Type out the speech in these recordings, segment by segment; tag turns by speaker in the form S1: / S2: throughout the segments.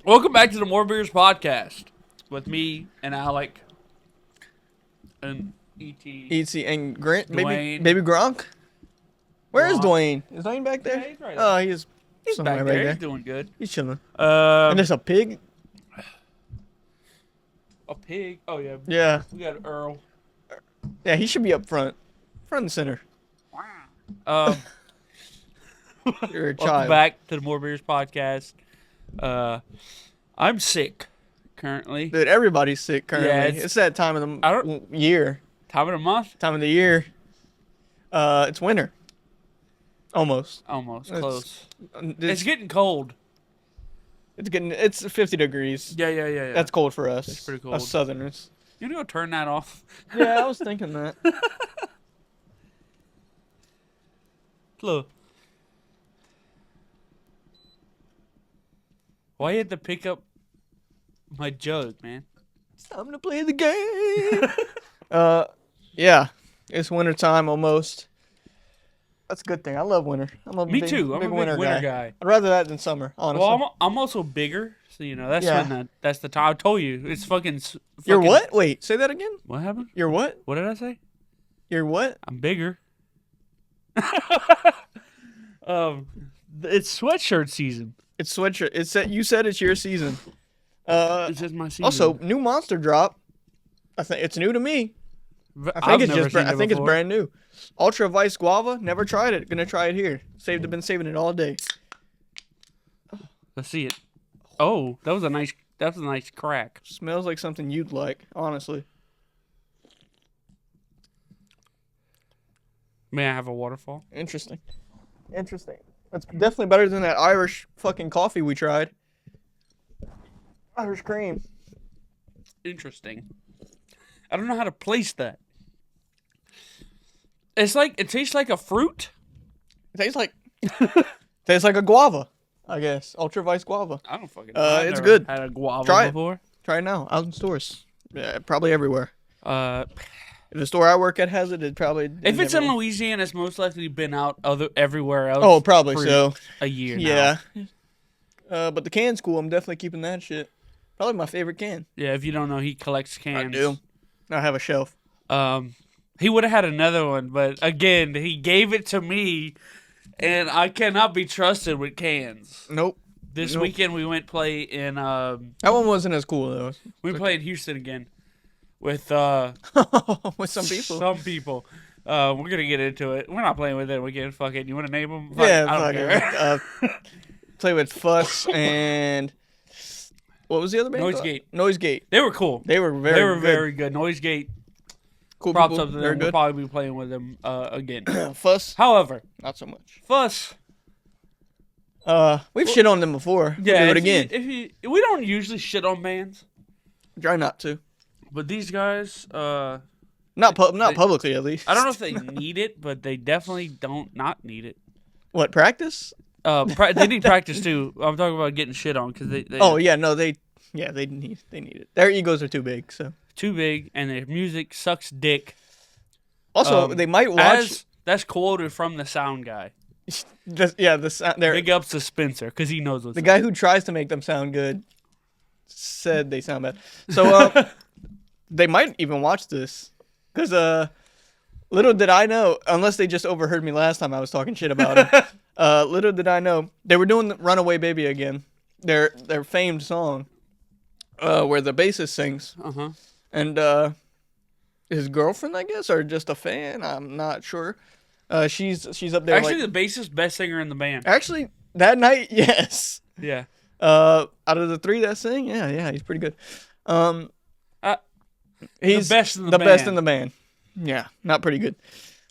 S1: Welcome back to the More Beers podcast with me and Alec and E.T.
S2: E.T. and Grant,
S1: Dwayne.
S2: baby Gronk. Where is
S1: Gronk.
S2: Dwayne? Is Dwayne back there?
S1: Yeah, he's right there.
S2: Oh,
S1: He's
S2: somewhere
S1: back
S2: right
S1: there.
S2: there.
S1: He's doing good.
S2: He's chilling. And there's a pig.
S1: A pig. Oh yeah.
S2: Yeah,
S1: We got Earl.
S2: yeah. He should be up front and center.
S1: Um,
S2: You're a
S1: welcome
S2: child.
S1: back to the More Beers podcast. I'm sick currently.
S2: Dude, everybody's sick currently.
S1: Yeah,
S2: it's that time of the year.
S1: Time of the month.
S2: Time of the year. It's winter. Almost.
S1: Almost
S2: It's-
S1: close. It's
S2: It's
S1: getting cold.
S2: it's 50 degrees.
S1: Yeah.
S2: That's cold for us.
S1: It's pretty cold.
S2: Us Southerners.
S1: You gonna go turn that off?
S2: Yeah, I was thinking that.
S1: Look. Why you had to pick up my jug, man?
S2: It's time to play the game. Yeah, it's winter time almost. That's a good thing. I love winter. I'm a
S1: Me
S2: big,
S1: too. I'm
S2: big
S1: a big winter guy.
S2: I'd rather that than summer, honestly.
S1: Well, I'm also bigger, so you know that's
S2: Yeah.
S1: when that's the time. I told you it's fucking.
S2: You're what? Wait, say that again.
S1: What happened?
S2: You're what?
S1: What did I say?
S2: You're what?
S1: I'm bigger. It's sweatshirt season.
S2: It's sweatshirt. You said it's your season.
S1: This is my season.
S2: Also, new monster drop. I think it's new to me.
S1: I've never seen it
S2: I think it's
S1: before.
S2: brand new. Ultra Vice Guava. Never tried it. Gonna try it here. Been saving it all day.
S1: Let's see it. Oh, that was a nice crack.
S2: Smells like something you'd like, honestly.
S1: May I have a waterfall?
S2: Interesting. That's definitely better than that Irish fucking coffee we tried. Irish cream.
S1: Interesting. I don't know how to place that. It's like it tastes like a fruit.
S2: It tastes like a guava, I guess. Ultra Vice Guava.
S1: I don't fucking know. I've
S2: It's
S1: never
S2: good.
S1: Had a guava
S2: Try it.
S1: before.
S2: Try it now. Out in stores. Yeah, probably everywhere.
S1: Uh,
S2: If the store I work at has it, it probably.
S1: if it's in
S2: everywhere.
S1: Louisiana, it's most likely been out everywhere else.
S2: Oh, probably
S1: for
S2: so.
S1: A year. now.
S2: Yeah. But the can's cool. I'm definitely keeping that shit. Probably my favorite can.
S1: Yeah. If you don't know, he collects cans.
S2: I do. I have a shelf.
S1: He would have had another one, but again, he gave it to me, and I cannot be trusted with cans.
S2: Nope.
S1: This
S2: Nope.
S1: weekend we went play in.
S2: That one wasn't as cool though.
S1: We played Houston again with
S2: With some people.
S1: Some people. We're gonna get into it. We're not playing with it. We can fuck it. You want to name them?
S2: Yeah,
S1: I don't care.
S2: Play with Fuss and what was the other band?
S1: Noisegate.
S2: Noisegate.
S1: They were cool.
S2: They were very
S1: good. Noisegate.
S2: cool.
S1: Props
S2: people.
S1: up to
S2: They're
S1: them. We'll
S2: good.
S1: probably be playing with them again.
S2: Fuss,
S1: However,
S2: not so much.
S1: Fuss.
S2: We've shit on them before.
S1: Yeah,
S2: We'll do it again.
S1: We don't usually shit on bands,
S2: Try not to.
S1: but these guys,
S2: Not publicly at least.
S1: I don't know if they need it, but they definitely don't not need it.
S2: What, practice?
S1: They need practice too. I'm talking about getting shit on because they
S2: Oh yeah, no, they need it. Their egos are too big. So
S1: too big and their music sucks dick.
S2: also they might watch.
S1: That's quoted from the sound guy.
S2: The sound.
S1: Big ups to Spencer because he knows what's
S2: The
S1: up.
S2: guy who tries to make them sound good said they sound bad. So they might even watch this because little did I know, unless they just overheard me last time I was talking shit about him. Little did I know they were doing the "Runaway Baby" again, their famed song, where the bassist sings, and his girlfriend, I guess, or just a fan, I'm not sure. She's up there.
S1: Actually, the bassist, best singer in the band.
S2: Actually, that night, yes.
S1: Yeah.
S2: Out of the three that sing, yeah, he's pretty good. He's
S1: the best in the band.
S2: best in the band. Yeah, not pretty good.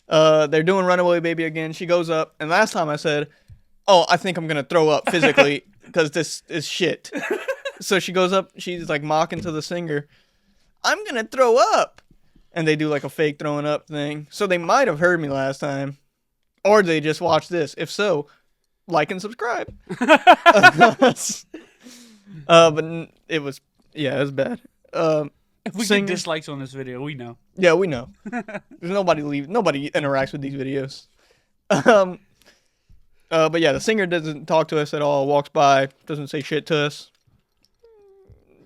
S2: They're doing "Runaway Baby" again. She goes up, and last time I said, "Oh, I think I'm gonna throw up physically because this is shit." So she goes up. She's like mocking to the singer, "I'm gonna throw up," and they do like a fake throwing up thing. So they might have heard me last time, or they just watched this. If so, like and subscribe. But it was bad.
S1: If we get dislikes on this video, we know.
S2: Yeah, we know. There's nobody interacts with these videos. But yeah, the singer doesn't talk to us at all. Walks by, doesn't say shit to us.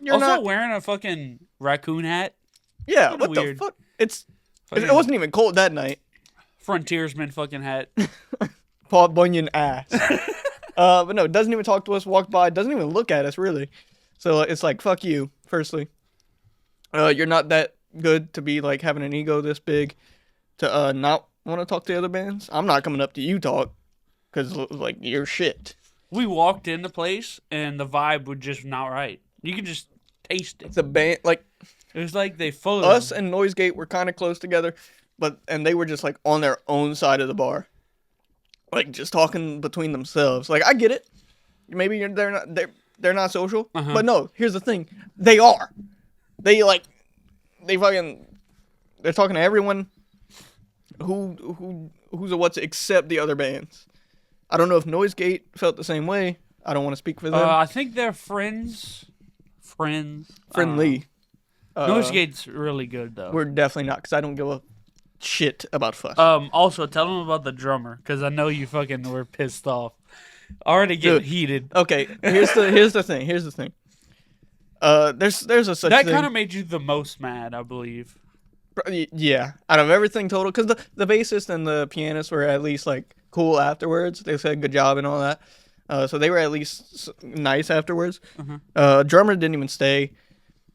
S2: you're
S1: also
S2: not
S1: wearing a fucking raccoon hat.
S2: Yeah,
S1: Kinda
S2: what
S1: weird.
S2: the fuck? It
S1: Fucking
S2: wasn't even cold that night.
S1: frontiersman fucking hat.
S2: Paul Bunyan ass. But no, doesn't even talk to us, walked by, doesn't even look at us, really. So it's like, fuck you, firstly. You're not that good to be, like, having an ego this big to not want to talk to other bands. I'm not coming up to you talk, because, like, you're shit.
S1: We walked in the place, and the vibe was just not right. You could just taste it.
S2: The band, like,
S1: It was like they fully...
S2: us and Noisegate were kind of close together, and they were just, like, on their own side of the bar. Like, just talking between themselves. Like, I get it. Maybe they're not social. But no, here's the thing. They are. They're talking to everyone who's a what's except the other bands. I don't know if Noisegate felt the same way. I don't want to speak for them.
S1: I think they're friends.
S2: Friendly.
S1: Noisegate's really good, though.
S2: We're definitely not, because I don't give a shit about fuss.
S1: Also, tell them about the drummer, because I know you fucking were pissed off. Already getting heated.
S2: Okay, here's the thing. There's a such
S1: That
S2: thing.
S1: kind of made you the most mad, I believe.
S2: Yeah, out of everything total, because the bassist and the pianist were at least, like, cool afterwards. They said good job and all that. So they were at least nice afterwards. Drummer didn't even stay.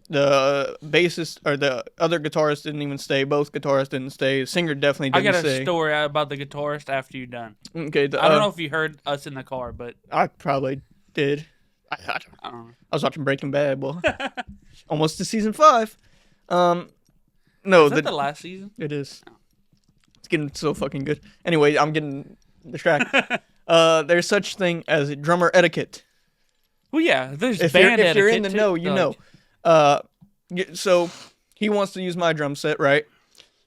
S2: The bassist or the other guitarist didn't even stay. Both guitarists didn't stay. The singer definitely didn't stay.
S1: I got a story about the guitarist after you're done.
S2: Okay.
S1: I don't know if you heard us in the car, but
S2: I probably did. I
S1: don't know.
S2: I was watching Breaking Bad, boy. Almost to season 5. No,
S1: Is that the last season?
S2: It is. It's getting so fucking good. Anyway, I'm getting distracted. There's such thing as drummer etiquette.
S1: Well, yeah, there's
S2: If
S1: band
S2: you're in
S1: etiquette
S2: the know,
S1: too.
S2: you know. So he wants to use my drum set, right?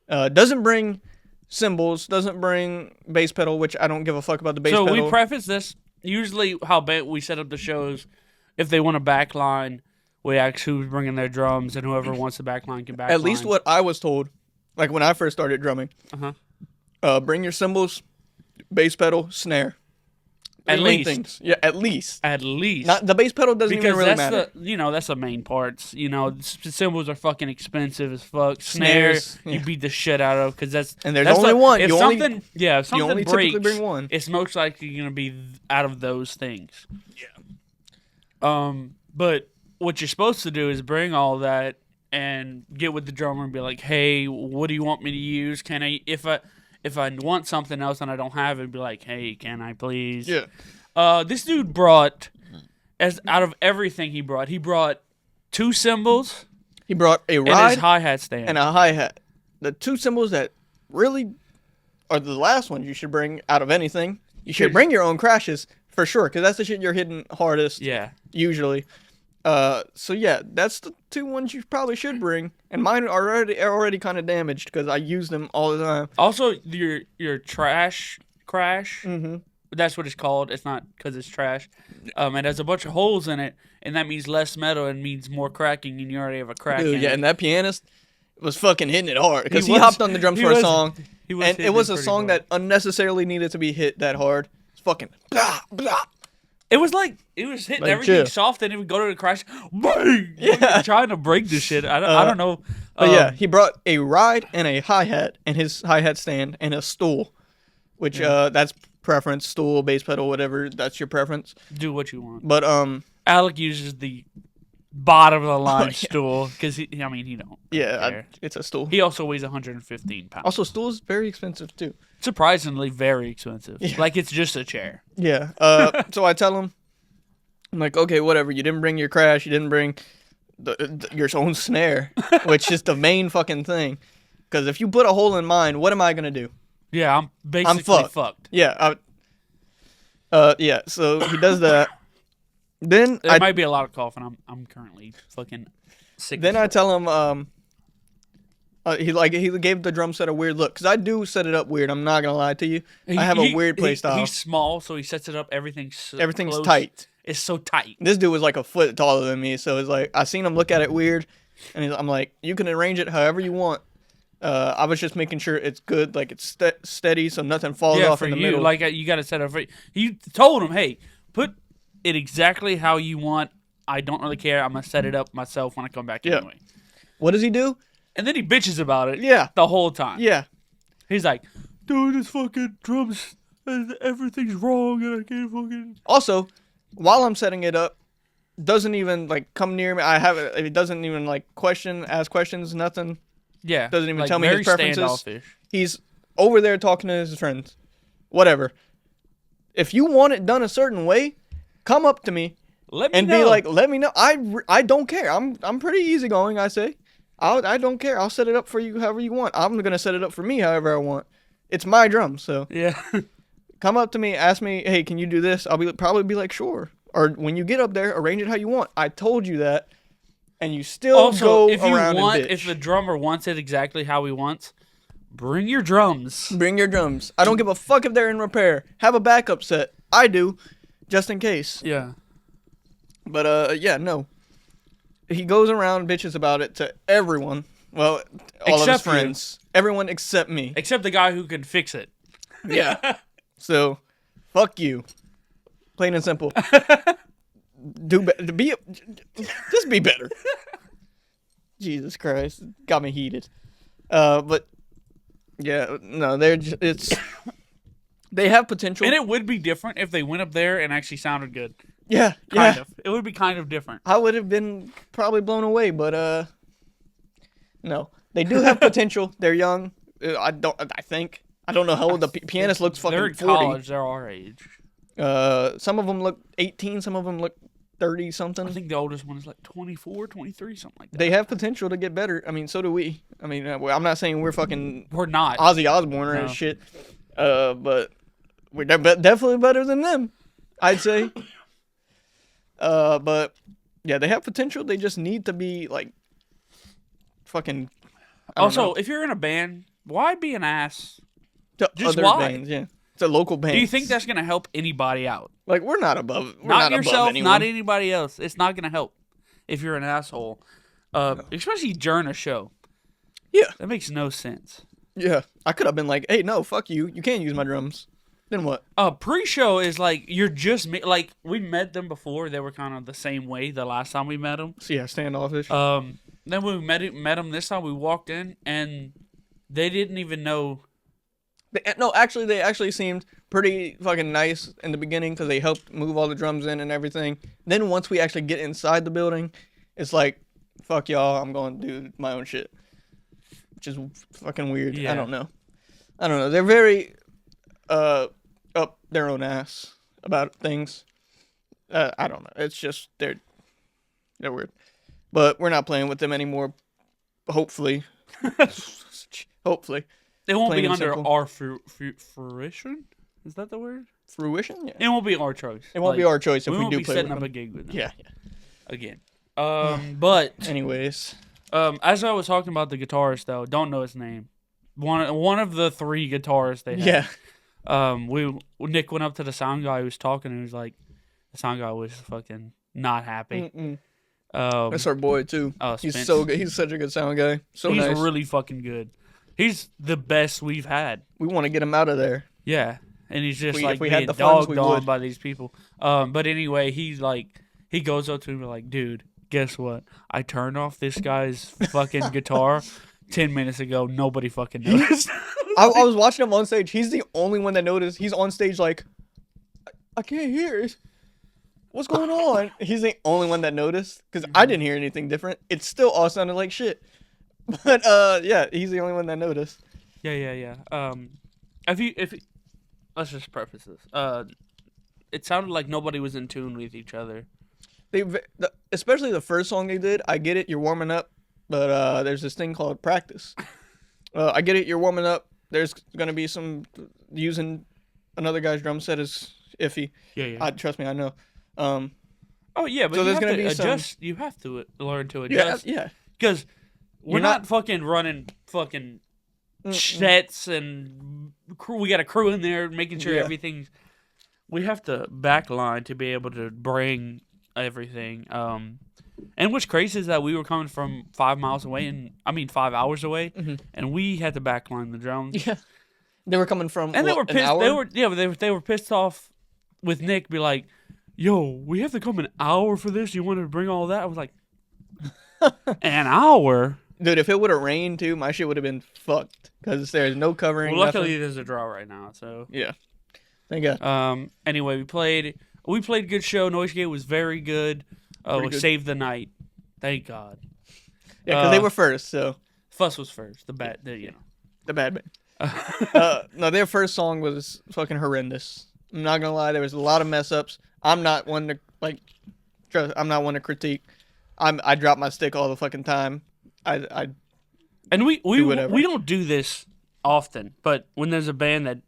S2: Doesn't bring cymbals, doesn't bring bass pedal, which I don't give a fuck about the bass pedal.
S1: So we preface this. Usually, how we set up the shows, if they want a backline, we ask who's bringing their drums, and whoever wants the backline can backline.
S2: At least what I was told, like when I first started drumming. Bring your cymbals, bass pedal, snare.
S1: At least.
S2: Things. Yeah, at least.
S1: At least.
S2: Not the bass pedal doesn't even really matter.
S1: That's the main parts. Cymbals are fucking expensive as fuck. Snares, you beat the shit out of, because that's
S2: and there's only one.
S1: If something breaks,
S2: typically bring one.
S1: It's most likely gonna be out of those things. Yeah. But what you're supposed to do is bring all that and get with the drummer and be like, "Hey, what do you want me to use? Can I if I want something else and I don't have it, be like, hey, can I please?"
S2: Yeah.
S1: This dude brought, out of everything he brought 2 cymbals.
S2: He brought a
S1: and
S2: ride
S1: his hi-hat stand.
S2: and a hi-hat. The 2 cymbals that really are the last ones you should bring out of anything. You should bring your own crashes, for sure, because that's the shit you're hitting hardest.
S1: Yeah.
S2: Usually. So yeah, that's the 2 ones you probably should bring, and mine are already kind of damaged because I use them all the time.
S1: Also, your trash crash.
S2: Mm-hmm.
S1: That's what it's called. It's not because it's trash. It has a bunch of holes in it, and that means less metal and means more cracking, and you already have a crack.
S2: Dude,
S1: in
S2: yeah,
S1: it.
S2: and that pianist was fucking hitting it hard because he hopped on the drums for a song, and it was a song that unnecessarily needed to be hit that hard. It's fucking blah blah.
S1: It was hitting
S2: like,
S1: everything
S2: chill.
S1: soft, and it would go to the crash. Bang!
S2: Yeah.
S1: Trying to break this shit. I don't know.
S2: But yeah, he brought a ride and a hi-hat and his hi-hat stand and a stool, which that's preference. Stool, bass pedal, whatever. That's your preference.
S1: Do what you want.
S2: But
S1: Alec uses the bottom of the line stool because he don't.
S2: It's a stool.
S1: He also weighs 115 pounds.
S2: Also, stool's very expensive too.
S1: Surprisingly, very expensive.
S2: Yeah.
S1: Like it's just a chair.
S2: Yeah. So I tell him, I'm like, okay, whatever. You didn't bring your crash. You didn't bring your own snare, which is the main fucking thing. Because if you put a hole in mine, what am I gonna do?
S1: Yeah, I'm basically fucked.
S2: Yeah. Yeah. So he does that. Then
S1: There might be a lot of coughing. I'm currently fucking sick.
S2: Then I tell him, he gave the drum set a weird look, because I do set it up weird. I'm not gonna lie to you. I have a weird play style.
S1: He's small, so he sets it up. Everything's close.
S2: tight.
S1: It's so tight.
S2: This dude was like a foot taller than me, so it's like I seen him look at it weird, and I'm like, you can arrange it however you want. I was just making sure it's good, like it's steady, so nothing falls off in the middle.
S1: Like you got to set up. You told him, hey, put it exactly how you want I don't really care. I'm gonna set it up myself when I come back
S2: Yeah.
S1: anyway.
S2: What does he do?
S1: And then he bitches about it.
S2: Yeah.
S1: The whole time.
S2: Yeah.
S1: He's like, dude, this fucking drums, everything's wrong, and I can't fucking.
S2: Also, while I'm setting it up, doesn't even like come near me. I have it. It doesn't even like ask questions, nothing.
S1: Yeah.
S2: Doesn't even
S1: like,
S2: tell me his
S1: very
S2: preferences.
S1: standoffish.
S2: He's over there talking to his friends. Whatever. If you want it done a certain way, come up to me
S1: Let me
S2: and
S1: know.
S2: be like, "Let me know." I don't care. I'm pretty easygoing. I say, I don't care. I'll set it up for you however you want. I'm gonna set it up for me however I want. It's my drum, so
S1: yeah.
S2: come up to me, ask me, "Hey, can you do this?" I'll probably be like, "Sure." Or when you get up there, arrange it how you want. I told you that, and you still
S1: Also,
S2: go
S1: if you
S2: around
S1: want,
S2: and bitch.
S1: if the drummer wants it exactly how he wants, bring your drums.
S2: Bring your drums. I don't give a fuck if they're in repair. Have a backup set. I do, just in case.
S1: Yeah.
S2: But yeah, no. He goes around bitches about it to everyone. Well, all of his
S1: Except you.
S2: friends. Everyone except me.
S1: Except the guy who can fix it.
S2: Yeah. So, fuck you. Plain and simple. Just be better. Jesus Christ, got me heated. But yeah, no, they have potential.
S1: And it would be different if they went up there and actually sounded good.
S2: Yeah,
S1: Kind of. It would be kind of different.
S2: I would have been probably blown away, but no, they do have potential. They're young. I don't know how old the pianist looks. Fucking
S1: They're in
S2: 40.
S1: college. They're our age.
S2: Some of them look 18. Some of them look 30 something.
S1: I think the oldest one is like 24, 23, something like that.
S2: They have potential to get better. I mean, so do we. I mean, I'm not saying we're fucking
S1: We're not.
S2: Ozzy Osbourne or
S1: No.
S2: shit. But we're definitely better than them, I'd say. But yeah, they have potential. They just need to be like fucking. I don't
S1: Also,
S2: know,
S1: if you're in a band, why be an ass?
S2: to
S1: just
S2: other
S1: why?
S2: bands, yeah, it's a local band.
S1: Do you think that's going to help anybody out?
S2: like we're not above? We're
S1: Not
S2: not
S1: yourself,
S2: above anyone.
S1: not anybody else. It's not going to help if you're an asshole. Especially during a show.
S2: Yeah,
S1: That makes no sense.
S2: yeah. I could have been like, hey, no, fuck you. You can't use my drums. Then what?
S1: Pre-show is like you're just like we met them before. They were kind of the same way the last time we met them.
S2: So yeah, standoffish.
S1: Then when we met them this time, we walked in and they didn't even know.
S2: No, actually, they actually seemed pretty fucking nice in the beginning because they helped move all the drums in and everything. Then once we actually get inside the building, it's like, fuck y'all, I'm going to do my own shit. Which is fucking weird.
S1: Yeah.
S2: I don't know. They're very up their own ass about things. I don't know. It's just they're weird. But we're not playing with them anymore. Hopefully. Hopefully.
S1: It won't
S2: Plain
S1: be
S2: and
S1: under
S2: simple.
S1: our fruition. Is that the word?
S2: Fruition? Yeah.
S1: It won't be our choice.
S2: It won't be our choice if
S1: we
S2: we
S1: won't
S2: do
S1: be
S2: play
S1: setting
S2: with
S1: up
S2: them.
S1: a gig with them.
S2: Yeah.
S1: Again. But
S2: Anyways.
S1: as I was talking about the guitarist though, don't know his name. One of the three guitarists they had.
S2: Yeah.
S1: Nick went up to the sound guy who was talking and he was like, the sound guy was fucking not happy.
S2: Mm-mm.
S1: Um,
S2: That's our boy too.
S1: oh,
S2: He's
S1: Spence.
S2: so good. He's such a good sound guy. So
S1: he's
S2: nice.
S1: really fucking good. He's the best we've had.
S2: We want to get him out of there.
S1: Yeah, and he's just
S2: If
S1: like
S2: we had
S1: being
S2: the funds,
S1: dogged
S2: we
S1: on
S2: would.
S1: by these people. But anyway, he goes up to him and like, dude, guess what? I turned off this guy's fucking guitar 10 minutes ago. Nobody fucking noticed.
S2: I was watching him on stage. He's the only one that noticed. He's on stage like, I can't hear it. What's going on? He's the only one that noticed because I didn't hear anything different. It still all sounded like shit. But yeah, he's the only one that noticed.
S1: Yeah. If let's just preface this. It sounded like nobody was in tune with each other.
S2: Especially the first song they did. I get it, you're warming up, but there's this thing called practice. I get it, you're warming up. There's gonna be some using another guy's drum set is iffy.
S1: Yeah.
S2: Trust me, I know.
S1: Oh yeah, but
S2: So
S1: you
S2: there's
S1: have
S2: gonna
S1: to
S2: be some-
S1: adjust. You have to learn to adjust.
S2: Yeah.
S1: Because we're
S2: You're
S1: not,
S2: not-
S1: fucking running fucking
S2: Mm-mm.
S1: sets and crew. We got a crew in there making sure
S2: Yeah.
S1: everything's. We have to backline to be able to bring everything. And what's crazy is that we were coming from 5 miles away, 5 hours away,
S2: Mhm.
S1: and we had to backline the drums.
S2: Yeah. They were coming from
S1: And they
S2: what,
S1: were
S2: an
S1: pissed.
S2: hour?
S1: They were pissed off with Nick. Be like, yo, we have to come an hour for this. You wanted to bring all that? I was like, an hour?
S2: Dude, if it would have rained too, my shit would have been fucked because there's no covering.
S1: Well, luckily
S2: nothing.
S1: there's a draw right now, so
S2: Yeah. Thank God.
S1: Anyway, we played a good show. Noise Gate was very good. We
S2: good.
S1: saved the night. Thank God.
S2: Yeah, because they were first, so
S1: Fuss was first. The bad
S2: band. No, their first song was fucking horrendous. I'm not gonna lie, there was a lot of mess ups. I'm not one to critique. I drop my stick all the fucking time.
S1: And we
S2: whatever.
S1: don't do this often, but when there's a band that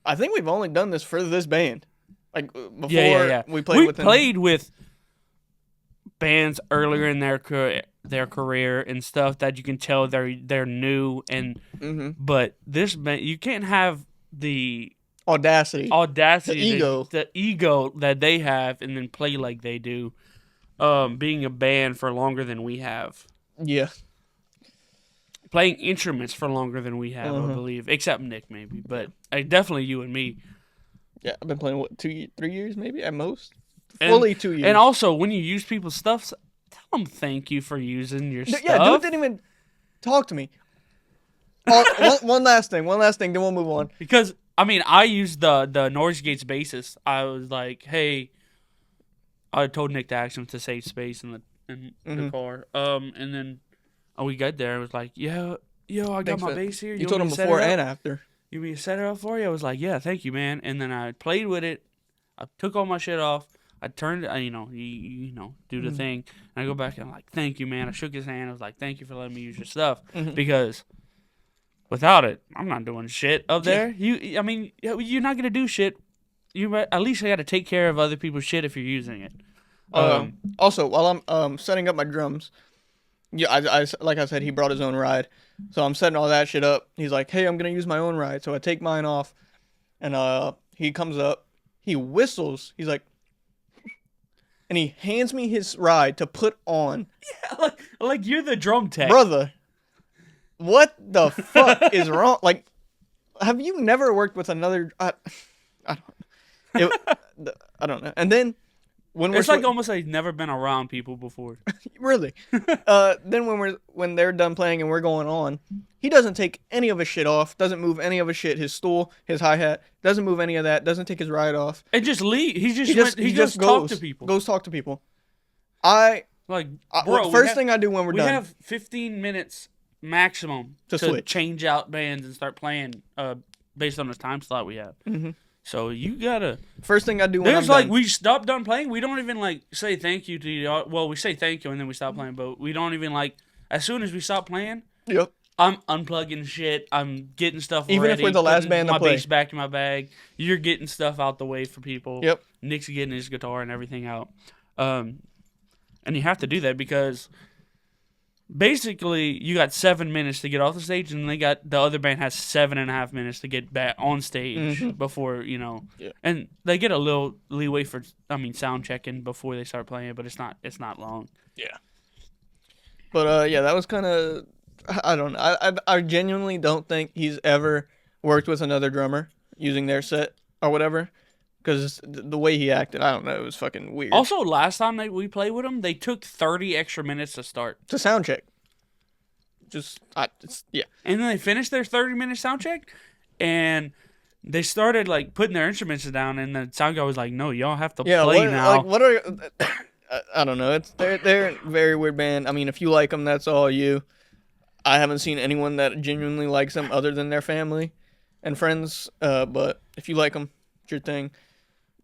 S2: I think we've only done this for this band. Like before we
S1: played with bands earlier in their career and stuff that you can tell they're new and but this band, you can't have the
S2: audacity,
S1: the ego that they have and then play like they do, being a band for longer than we have.
S2: Yeah.
S1: Playing instruments for longer than we have, I believe, except Nick maybe, but definitely you and me.
S2: Yeah, I've been playing 3 years maybe at most. Fully 2 years.
S1: And also, when you use people's stuff, tell them thank you for using your stuff.
S2: Yeah, dude didn't even talk to me. One last thing, then we'll move on.
S1: Because I used the Noise Gates bassist. I was like, hey, I told Nick to ask him to save space in the car. And then we got there. I was like, yo, I got my bass here.
S2: You told him before and after.
S1: You want me to set it up for you? I was like, yeah, thank you, man. And then I played with it. I took all my shit off. I turned, do the thing. And I go back and I'm like, thank you, man. I shook his hand. I was like, thank you for letting me use your stuff. Because without it, I'm not doing shit up there. You're not going to do shit. At least I got to take care of other people's shit if you're using it.
S2: Also, while I'm setting up my drums, I like I said, he brought his own ride. So I'm setting all that shit up. He's like, hey, I'm going to use my own ride. So I take mine off. And he comes up. He whistles. He's like, and he hands me his ride to put on.
S1: Yeah, like you're the drum tech.
S2: Brother, what the fuck is wrong? Like, have you never worked with another... I don't know. And then...
S1: It's almost like never been around people before.
S2: Really. Then when they're done playing and we're going on, he doesn't take any of his shit off, doesn't move any of his shit, his stool, his hi-hat, doesn't move any of that, doesn't take his ride off.
S1: And just leave. He just talk to people.
S2: Goes talk to people. First thing I do when we're done.
S1: We have 15 minutes maximum to change out bands and start playing based on the time slot we have. Mm-hmm. So you gotta.
S2: First thing I do when I'm done.
S1: We stop done playing. We don't even say thank you to you. Well, we say thank you and then we stop playing. But we don't even as soon as we stop playing.
S2: Yep.
S1: I'm unplugging shit. I'm getting stuff
S2: even
S1: ready.
S2: If we're the last band to play.
S1: My bass back in my bag. You're getting stuff out the way for people.
S2: Yep.
S1: Nick's getting his guitar and everything out. And you have to do that because basically you got 7 minutes to get off the stage, and the other band has 7.5 minutes to get back on stage before
S2: Yeah.
S1: And they get a little leeway for sound checking before they start playing, but it's not long.
S2: Yeah. But that was kind of. I don't know. I genuinely don't think he's ever worked with another drummer using their set or whatever. Because the way he acted, I don't know, it was fucking weird.
S1: Also, last time we played with him, they took 30 extra minutes to start.
S2: To sound check. Yeah.
S1: And then they finished their 30-minute sound check, and they started, putting their instruments down, and the sound guy was like, no, y'all have to play now.
S2: What are... I don't know. They're a very weird band. I mean, if you like them, that's all you. I haven't seen anyone that genuinely likes them other than their family and friends. But if you like them, it's your thing.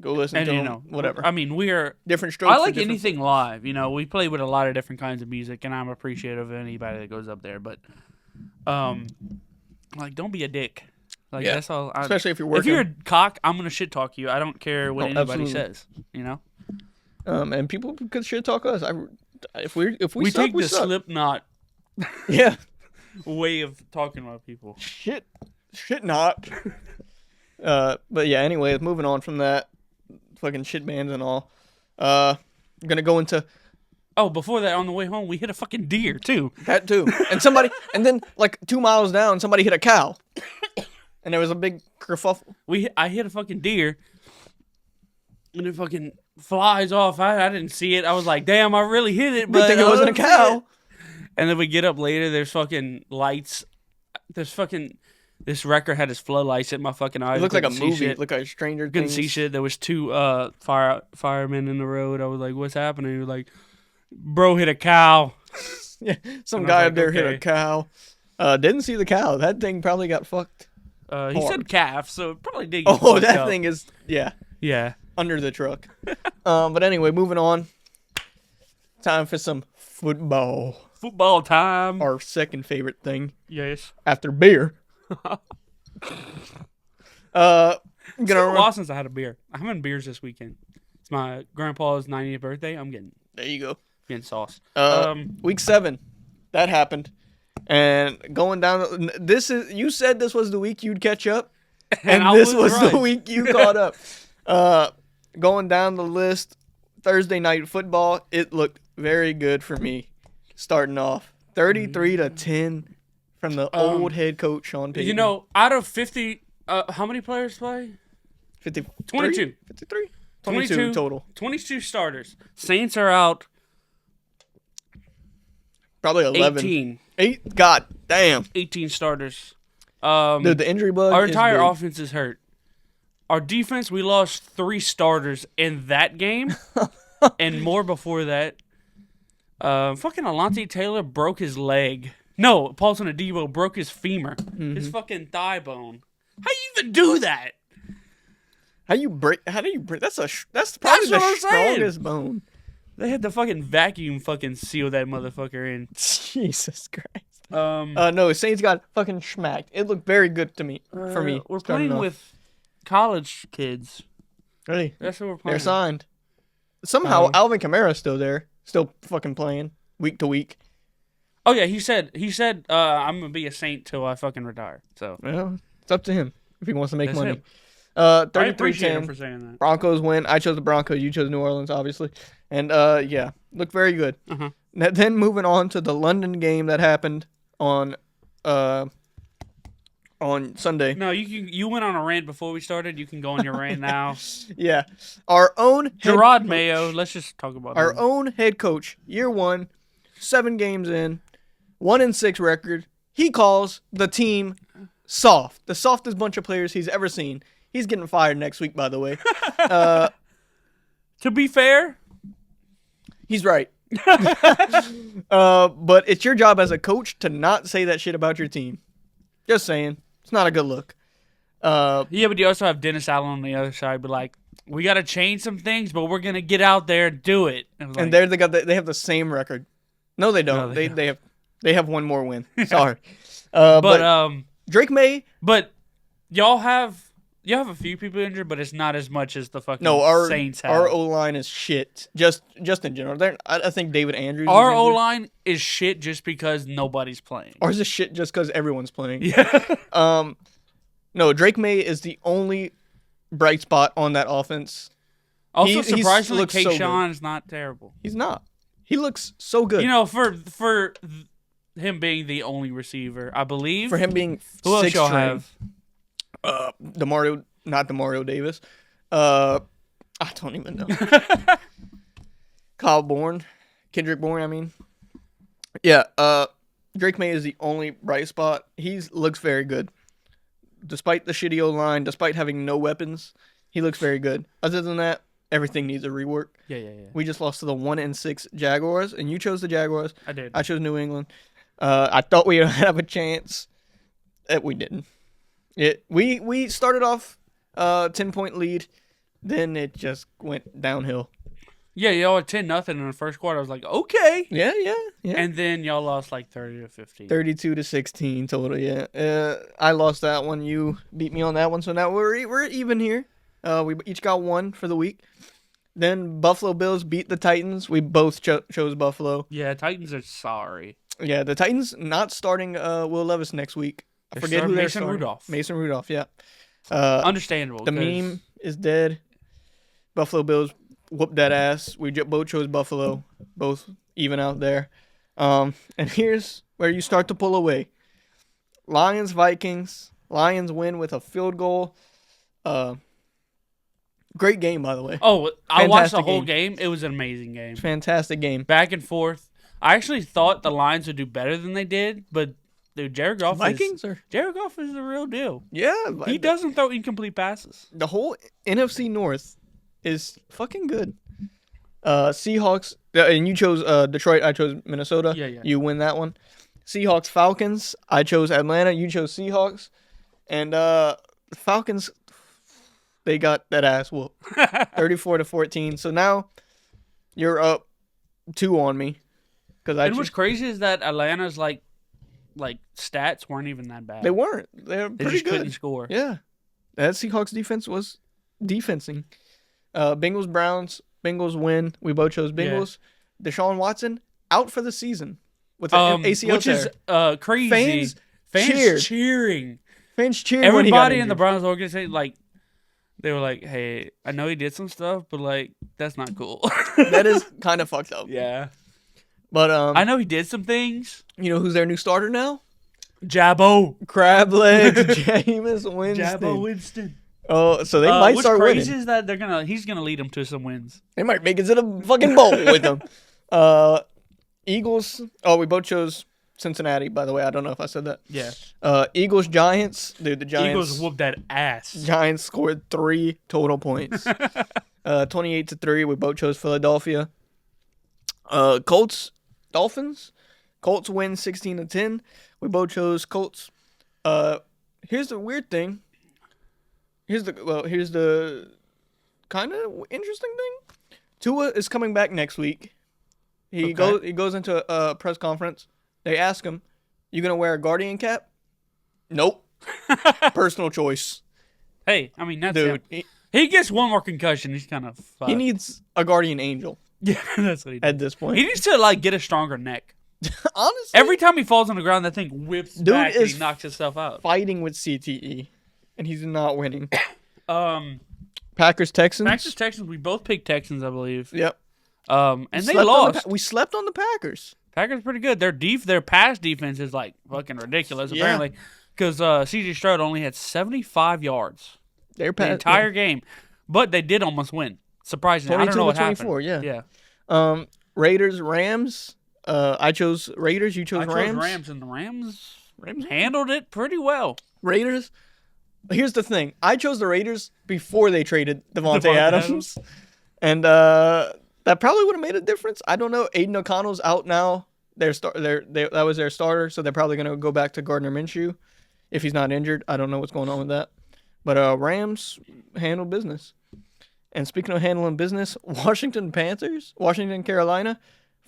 S2: Go listen to them. Whatever.
S1: We're
S2: different strokes.
S1: I like anything live. We play with a lot of different kinds of music, and I'm appreciative of anybody that goes up there. But, don't be a dick. That's all.
S2: Especially if you're working.
S1: If you're a cock, I'm gonna shit talk you. I don't care what anybody says.
S2: And people could shit talk us. If we suck,
S1: take the Slipknot.
S2: Yeah.
S1: Way of talking about people.
S2: Shit not. But yeah. Anyway, moving on from that, fucking shit bands and all. Gonna go into.
S1: Oh, before that, on the way home, we hit a fucking deer too.
S2: That too. And then 2 miles down, somebody hit a cow. And there was a big kerfuffle.
S1: I hit a fucking deer. and it fucking flies off. I didn't see it. I was like, damn, I really hit it.
S2: Good
S1: But
S2: thing it wasn't a cow.
S1: And then we get up later. There's fucking lights. This wrecker had his floodlights in my fucking eyes.
S2: It looked like a
S1: Couldn't see
S2: movie.
S1: shit.
S2: It looked like Stranger
S1: Couldn't
S2: Things.
S1: see shit. There was two firemen in the road. I was like, what's happening? He was like, bro hit a cow.
S2: Yeah, some
S1: And I was
S2: guy
S1: like,
S2: up there hit
S1: okay.
S2: a cow. Didn't see the cow. That thing probably got fucked.
S1: He
S2: Hard.
S1: said calf, so it probably did get
S2: Oh,
S1: fucked
S2: that
S1: up.
S2: thing is, yeah,
S1: Yeah.
S2: under the truck. But anyway, moving on. Time for some football.
S1: Football time.
S2: Our second favorite thing
S1: Yes.
S2: after beer. Gonna
S1: It's been a
S2: run.
S1: while since I had a beer. I'm having beers this weekend. It's my grandpa's 90th birthday. I'm getting
S2: There you go.
S1: sauce.
S2: Week 7, that happened, and going down. This is, you said this was the week you'd catch up, and
S1: I
S2: this was the
S1: right.
S2: week you caught up. Going down the list, Thursday night football, it looked very good for me. Starting off 33-10 from the old head coach Sean Payton.
S1: You know, out of 50, how many players play?
S2: 53?
S1: 22.
S2: 53? 22 total.
S1: 22 starters. Saints are out
S2: Probably 11.
S1: 18.
S2: 8? God damn.
S1: 18 starters.
S2: Dude, the injury bug
S1: Our
S2: is
S1: entire
S2: big.
S1: offense is hurt. Our defense, we lost 3 starters in that game, and more before that. Fucking Alontae Taylor broke his leg. No, Paulson Adebo broke his femur. His fucking thigh bone. How you even do that?
S2: How do you break? That's probably
S1: That's
S2: the
S1: what I'm saying.
S2: strongest bone.
S1: They had to fucking vacuum fucking seal that motherfucker in.
S2: Jesus Christ.
S1: Um,
S2: No, Saints got fucking schmacked. It looked very good to me. For me,
S1: we're
S2: starting
S1: playing
S2: off.
S1: with college kids.
S2: Really?
S1: That's what we're playing.
S2: They're signed. Somehow
S1: Oh.
S2: Alvin Kamara's still there, still fucking playing week to week.
S1: Oh yeah, he said I'm gonna be a Saint till I fucking retire. So
S2: Well, it's up to him if he wants to make
S1: That's
S2: money.
S1: him. I appreciate him
S2: 33-10.
S1: for saying that.
S2: Broncos win. I chose the Broncos. You chose New Orleans, obviously. And yeah, looked very good.
S1: Uh-huh.
S2: Then moving on to the London game that happened on Sunday.
S1: No, you went on a rant before we started. You can go on your rant now.
S2: Yeah, our own head
S1: Gerard
S2: coach-
S1: Mayo. Let's just talk about
S2: our
S1: him.
S2: own head coach, year 1, 7 games in, 1-6 record. He calls the team soft, the softest bunch of players he's ever seen. He's getting fired next week, by the way.
S1: To be fair,
S2: He's right. But it's your job as a coach to not say that shit about your team. Just saying. It's not a good look.
S1: yeah, but you also have Dennis Allen on the other side. But like, we got to change some things, but we're gonna get out there and do it. And,
S2: And they have the same record. No, they don't.
S1: No, they
S2: They have one more win. Sorry.
S1: but
S2: But Drake May.
S1: but y'all have a few people injured, but it's not as much as the fucking
S2: No, our
S1: Saints have.
S2: our O line is shit. Just in general. I think David Andrews.
S1: Our
S2: is
S1: O
S2: injured.
S1: line is shit just because nobody's playing.
S2: Ours is shit just because everyone's playing.
S1: Yeah.
S2: No, Drake May is the only bright spot on that offense.
S1: Also,
S2: He
S1: surprisingly,
S2: looks so good.
S1: Kayshawn is not terrible.
S2: He's not. He looks so good.
S1: You know, for him being the only receiver, I believe.
S2: For him being
S1: Who else
S2: sixth
S1: y'all
S2: string,
S1: have?
S2: not Demario Davis. I don't even know. Kendrick Bourne. I mean, yeah. Drake May is the only bright spot. He looks very good, despite the shitty O line, despite having no weapons. He looks very good. Other than that, everything needs a rework.
S1: Yeah.
S2: We just lost to the 1-6 Jaguars, and you chose the Jaguars.
S1: I did.
S2: I chose New England. I thought we would have a chance. We didn't. We started off 10-point lead, then it just went downhill.
S1: Yeah, y'all had 10-0 in the first quarter. I was like, okay.
S2: Yeah.
S1: And then y'all lost like 30-15.
S2: 32-16 total. Yeah. I lost that one. You beat me on that one. So now we're even here. We each got one for the week. Then Buffalo Bills beat the Titans. We both chose Buffalo.
S1: Yeah, Titans are sorry.
S2: Yeah, the Titans not starting Will Levis next week. I
S1: They're
S2: forget
S1: starting
S2: who they're
S1: Mason
S2: starting.
S1: Rudolph.
S2: Mason Rudolph, yeah.
S1: Understandable.
S2: The
S1: 'cause
S2: meme is dead. Buffalo Bills whooped that ass. We both chose Buffalo. Both even out there. And here's where you start to pull away. Lions, Vikings. Lions win with a field goal. Great game, by the way.
S1: Oh, I watched the
S2: Fantastic
S1: whole
S2: game.
S1: game. It was an amazing game.
S2: Fantastic game.
S1: Back and forth. I actually thought the Lions would do better than they did, but dude, Jared Goff
S2: Vikings
S1: is the real deal.
S2: Yeah,
S1: He doesn't throw incomplete passes.
S2: The whole NFC North is fucking good. Seahawks, and you chose Detroit. I chose Minnesota.
S1: Yeah.
S2: You win that one. Seahawks, Falcons. I chose Atlanta. You chose Seahawks, and Falcons. They got that ass whooped, 34-14. So now you're up 2 on me.
S1: And what's crazy is that Atlanta's like stats weren't even that bad.
S2: They weren't. They're
S1: They
S2: pretty
S1: just
S2: good.
S1: couldn't score.
S2: Yeah, that Seahawks defense was defensing. Bengals, Browns. Bengals win. We both chose Bengals. Yeah. Deshaun Watson out for the season with an ACL
S1: which
S2: tear.
S1: Is crazy. Fans cheering.
S2: Fans cheering.
S1: Everybody in the Browns organization, like, they were like, "Hey, I know he did some stuff, but like, that's not cool."
S2: That is kind of fucked up.
S1: Yeah.
S2: But
S1: I know he did some things.
S2: You know who's their new starter now?
S1: Jabbo.
S2: Crab legs, Jameis Winston.
S1: Jabbo Winston.
S2: Oh, so they might start winning.
S1: What's crazy is that he's gonna lead them to some wins.
S2: They might make it to the fucking bowl with them. Eagles. Oh, we both chose Cincinnati. By the way, I don't know if I said that.
S1: Yeah.
S2: Eagles, Giants. Dude, the Giants.
S1: Eagles whooped that ass.
S2: Giants scored 3 total points. 28-3. We both chose Philadelphia. Colts, Dolphins. Colts win 16-10. We both chose Colts. Here's the weird thing. Here's the kind of interesting thing. Tua is coming back next week. He goes into a press conference. They ask him, "You gonna wear a Guardian cap?" Nope. Personal choice.
S1: Hey, I mean that's
S2: dude.
S1: He gets one more concussion. He's kind of fucked.
S2: He needs a Guardian Angel.
S1: Yeah, that's what he needs.
S2: At this point.
S1: He needs to like get a stronger neck.
S2: Honestly,
S1: every time he falls on the ground, that thing whips back and he knocks himself out.
S2: Fighting with CTE, and he's not winning.
S1: Packers
S2: Texans.
S1: We both picked Texans, I believe.
S2: Yep.
S1: And they lost.
S2: We slept on the Packers.
S1: Packers pretty good. Their pass defense is like fucking ridiculous. Apparently, because C.J. Stroud only had 75 yards the entire game, but they did almost win. Surprisingly, I don't know what happened.
S2: Yeah. Raiders, Rams. I chose Raiders. You chose Rams.
S1: Rams, and the Rams handled it pretty well.
S2: Raiders. Here's the thing. I chose the Raiders before they traded Devontae Adams. And that probably would have made a difference. I don't know. Aiden O'Connell's out now. That was their starter, so they're probably going to go back to Gardner Minshew if he's not injured. I don't know what's going on with that. But Rams handle business. And speaking of handling business, Washington, Carolina,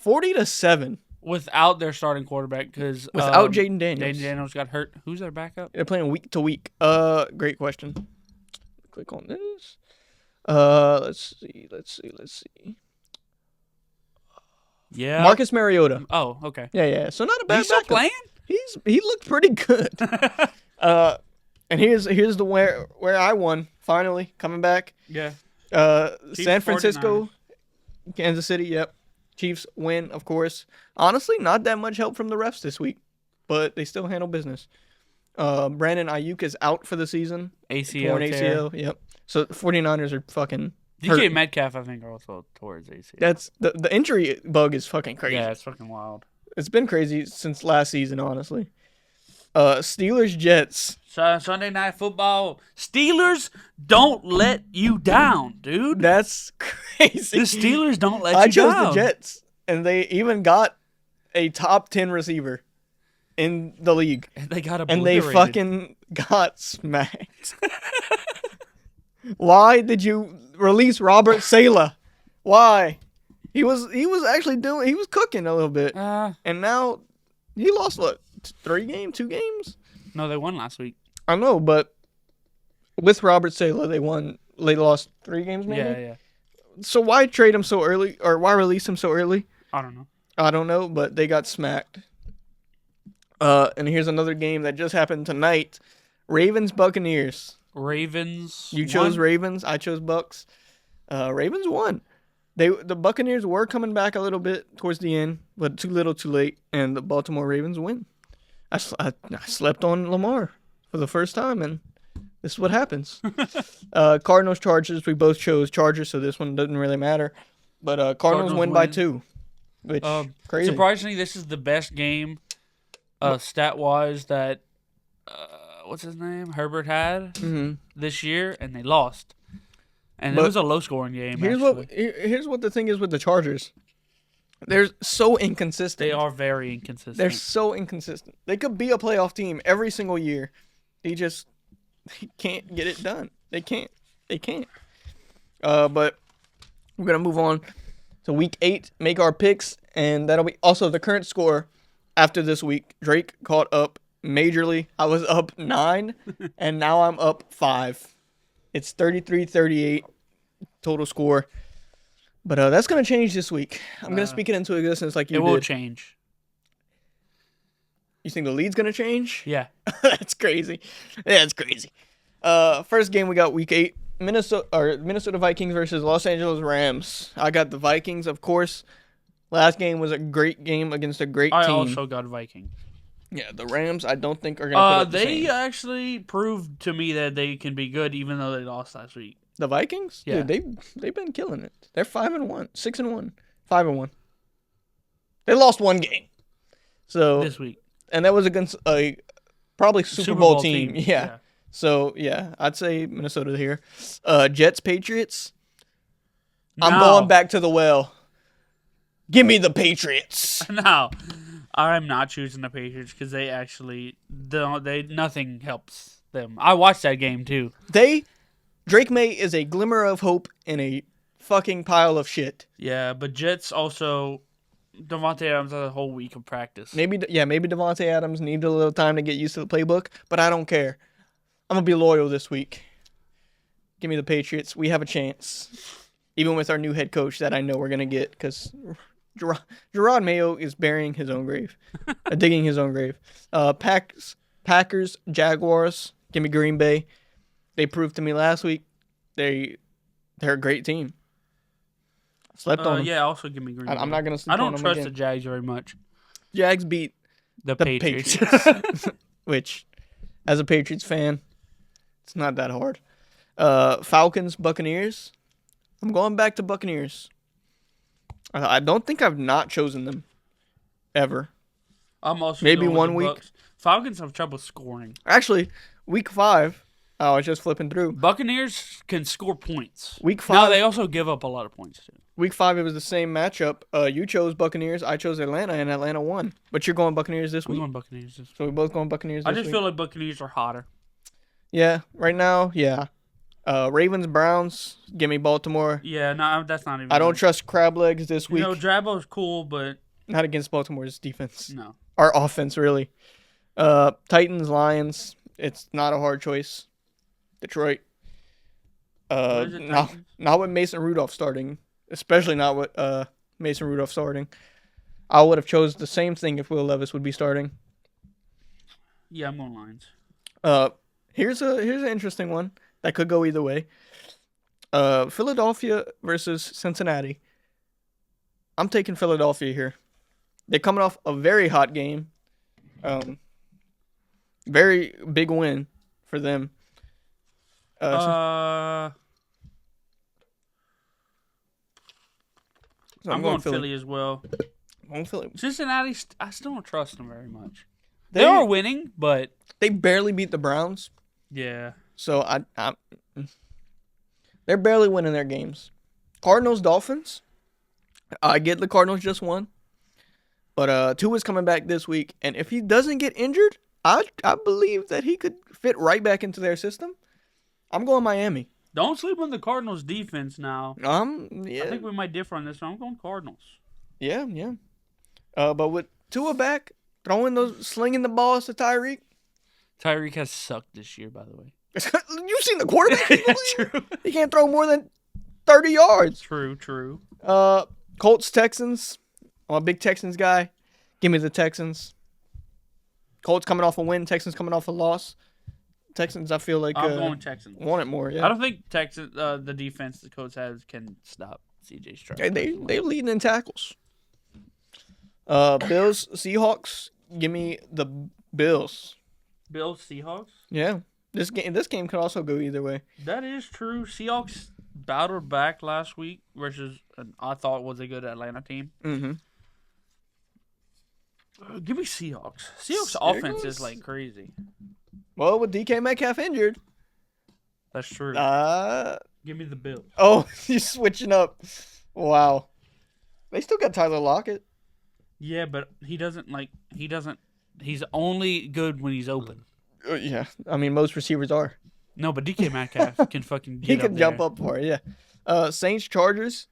S2: 40-7.
S1: Without their starting quarterback, because
S2: without Jaden Daniels.
S1: Jaden Daniels got hurt. Who's their backup?
S2: They're playing week to week. Great question. Click on this. Let's see.
S1: Yeah.
S2: Marcus Mariota.
S1: Oh, okay.
S2: Yeah. So not a bad
S1: He's still playing?
S2: He looked pretty good. And here's the where I won finally coming back.
S1: Yeah.
S2: San Francisco, 49ers. Kansas City. Yep. Chiefs win, of course. Honestly, not that much help from the refs this week, but they still handle business. Brandon Ayuk is out for the season.
S1: ACL.
S2: Yep. So 49ers are fucking hurt.
S1: DK Metcalf, I think, also towards ACL.
S2: That's the injury bug is fucking crazy.
S1: Yeah, it's fucking wild.
S2: It's been crazy since last season, honestly. Steelers, Jets.
S1: Sunday Night Football. Steelers don't let you down, dude.
S2: That's crazy.
S1: The Steelers don't let you down.
S2: I chose the Jets, and they even got a top 10 receiver in the league.
S1: And they got
S2: and they fucking got smacked. Why did you release Robert Saleh? Why? He was actually he was cooking a little bit. And now he lost what? 2 games?
S1: No, they won last week.
S2: I know, but with Robert Saleh, they lost 3 games maybe?
S1: Yeah.
S2: So why trade him so early, or why release him so early?
S1: I don't know,
S2: but they got smacked. And here's another game that just happened tonight. Ravens, Buccaneers.
S1: Ravens.
S2: You chose Ravens. I chose Bucks. Ravens won. The Buccaneers were coming back a little bit towards the end, but too little, too late, and the Baltimore Ravens win. I slept on Lamar for the first time in This is what happens. Cardinals, Chargers. We both chose Chargers, so this one doesn't really matter. But Cardinals win by 2, which crazy.
S1: Surprisingly, this is the best game, stat-wise, that what's his name, Herbert had this year, and they lost. And it was a low-scoring game.
S2: Here's what the thing is with the Chargers. They're so inconsistent.
S1: They are very inconsistent.
S2: They're so inconsistent. They could be a playoff team every single year. They can't get it done. They can't. But we're gonna move on to week 8. Make our picks, and that'll be also the current score after this week. Drake caught up majorly. I was up 9, and now I'm up 5. It's 33-38 total score. But that's going to change this week. I'm going to speak it into existence like you did.
S1: It will change.
S2: You think the lead's going to change?
S1: Yeah.
S2: That's crazy. Yeah, it's crazy. First game we got week 8. Minnesota Vikings versus Los Angeles Rams. I got the Vikings, of course. Last game was a great game against a great team.
S1: I also got Vikings.
S2: Yeah, the Rams I don't think are going to put up the
S1: They
S2: same.
S1: actually proved to me that they can be good even though they lost last week.
S2: The Vikings?
S1: Yeah.
S2: Dude, they've been killing it. They're 5-1, 6-1, 5-1. They lost 1 game. So
S1: This week.
S2: And that was against a probably Super Bowl team. Yeah. So, yeah, I'd say Minnesota here. Jets, Patriots. I'm going back to the well. Give me the Patriots.
S1: No. I'm not choosing the Patriots because they actually nothing helps them. I watched that game too.
S2: Drake May is a glimmer of hope in a fucking pile of shit.
S1: Yeah, but Jets also, Devontae Adams had a whole week of practice.
S2: Maybe Devontae Adams needed a little time to get used to the playbook, but I don't care. I'm going to be loyal this week. Give me the Patriots. We have a chance. Even with our new head coach that I know we're going to get because Gerard Mayo is burying his own grave. Digging his own grave. Packers, Jaguars. Give me Green Bay. They proved to me last week they're a great team. Slept on them.
S1: Yeah, also give me Green Bay.
S2: I'm not going to sleep on them
S1: I don't trust
S2: again.
S1: the Jags very much.
S2: Jags beat
S1: the Patriots.
S2: Which, as a Patriots fan, it's not that hard. Falcons, Buccaneers. I'm going back to Buccaneers. I don't think I've not chosen them ever.
S1: I'm also
S2: maybe
S1: going with
S2: one
S1: the
S2: week.
S1: Bucks. Falcons have trouble scoring.
S2: Actually, week 5. I was just flipping through.
S1: Buccaneers can score points.
S2: Week 5.
S1: No, they also give up a lot of points too.
S2: Week 5, it was the same matchup. You chose Buccaneers. I chose Atlanta, and Atlanta won. But you're going Buccaneers this
S1: We're
S2: week.
S1: going Buccaneers this week.
S2: So we're both going Buccaneers this
S1: I just
S2: week.
S1: feel like Buccaneers are hotter.
S2: Yeah, right now, yeah. Ravens, Browns. Give me Baltimore.
S1: Yeah, no, that's not even.
S2: I don't trust crab legs this week.
S1: Drabo's cool, but
S2: not against Baltimore's defense.
S1: No.
S2: Our offense, really. Titans, Lions. It's not a hard choice. Detroit. Not with Mason Rudolph starting. Especially not with Mason Rudolph starting. I would have chose the same thing if Will Levis would be starting.
S1: Yeah, I'm going Lions.
S2: Here's an interesting one that could go either way. Philadelphia versus Cincinnati. I'm taking Philadelphia here. They're coming off a very hot game. Very big win for them.
S1: I'm going Philly as well.
S2: I'm going Philly.
S1: Cincinnati, I still don't trust them very much. They are winning, but
S2: they barely beat the Browns.
S1: Yeah.
S2: So they're barely winning their games. Cardinals, Dolphins. I get the Cardinals just won. But Tua's coming back this week, and if he doesn't get injured, I believe that he could fit right back into their system. I'm going Miami.
S1: Don't sleep on the Cardinals' defense now.
S2: Yeah.
S1: I think we might differ on this one. I'm going Cardinals.
S2: Yeah. But with Tua back, slinging the balls to Tyreek.
S1: Tyreek has sucked this year, by the way.
S2: You've seen the quarterback.
S1: Yeah, true.
S2: He can't throw more than 30 yards.
S1: True.
S2: Colts, Texans. I'm a big Texans guy. Give me the Texans. Colts coming off a win. Texans coming off a loss. Texans, I feel like
S1: I'm going Texans.
S2: Want it more, yeah.
S1: I don't think Texans, the defense the Colts has can stop C.J. Stroud.
S2: They leading in tackles. Bills, Seahawks. Give me the Bills.
S1: Bills, Seahawks?
S2: Yeah. This game could also go either way.
S1: That is true. Seahawks battled back last week versus I thought was a good Atlanta team.
S2: Mm-hmm.
S1: Give me Seahawks. Seahawks
S2: There
S1: offense
S2: goes.
S1: is like crazy.
S2: Well, with DK Metcalf injured.
S1: That's true.
S2: Give
S1: me the Bills.
S2: Oh, you're switching up. Wow. They still got Tyler Lockett.
S1: Yeah, but he doesn't. He's only good when he's open.
S2: Yeah, I mean most receivers are.
S1: No, but DK Metcalf can fucking get
S2: He can
S1: up
S2: jump
S1: there.
S2: up for it. Yeah. Saints Chargers.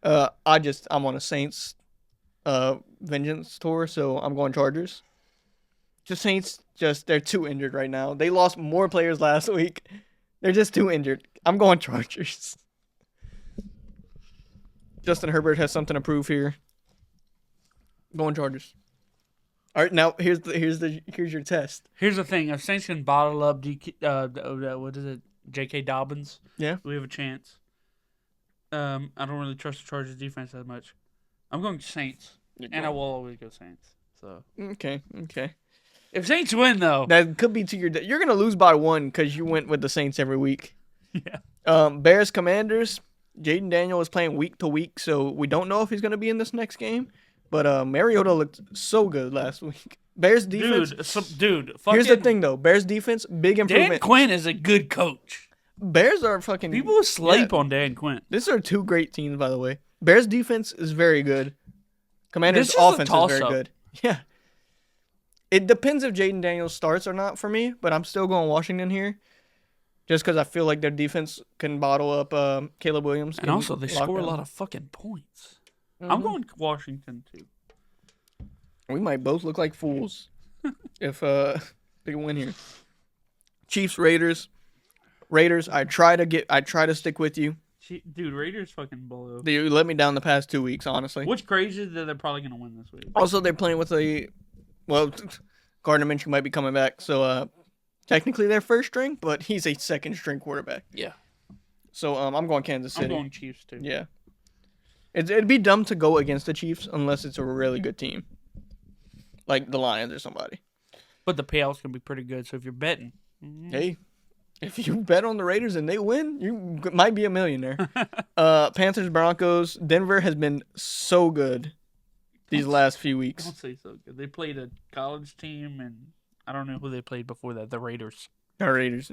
S2: I'm on a Saints vengeance tour, so I'm going Chargers. Just Saints, they're too injured right now. They lost more players last week. They're just too injured. I'm going Chargers. Justin Herbert has something to prove here. Going Chargers. All right, now here's your test.
S1: Here's the thing: if Saints can bottle up what is it, J.K. Dobbins?
S2: Yeah.
S1: We have a chance. I don't really trust the Chargers defense that much. I'm going Saints, and I will always go Saints. So
S2: Okay.
S1: if Saints win, though,
S2: That could be to your. You're gonna lose by 1 because you went with the Saints every week.
S1: yeah,
S2: Bears Commanders. Jaden Daniel is playing week to week, so we don't know if he's gonna be in this next game. But Mariota looked so good last week. Bears defense.
S1: dude.
S2: Here's the thing though. Bears defense, big
S1: Dan
S2: improvement.
S1: Quinn is a good coach.
S2: Bears are fucking.
S1: People sleep on Dan Quinn.
S2: These are 2 great teams, by the way. Bears defense is very good. Commanders
S1: This is a
S2: offense is very
S1: toss-up.
S2: good. Yeah. It depends if Jaden Daniels starts or not for me, but I'm still going Washington here. Just because I feel like their defense can bottle up Caleb Williams.
S1: And also, they score a lot of fucking points. I'm going Washington, too.
S2: We might both look like fools if they win here. Chiefs Raiders. I try to stick with you.
S1: Dude, Raiders fucking blow.
S2: They let me down the past 2 weeks, honestly.
S1: What's crazy is that they're probably going to win this week.
S2: Also, they're playing with Gardner Minshew might be coming back, so technically they're first string, but he's a second string quarterback.
S1: Yeah.
S2: So I'm going Kansas City.
S1: I'm going Chiefs, too.
S2: Yeah. It'd be dumb to go against the Chiefs unless it's a really good team. Like the Lions or somebody.
S1: But the payout's going to be pretty good, so if you're betting.
S2: Hey, if you bet on the Raiders and they win, you might be a millionaire. Panthers, Broncos. Denver has been so good these last few weeks.
S1: Don't say so good. They played a college team, and I don't know who they played before that. The Raiders.
S2: The Raiders.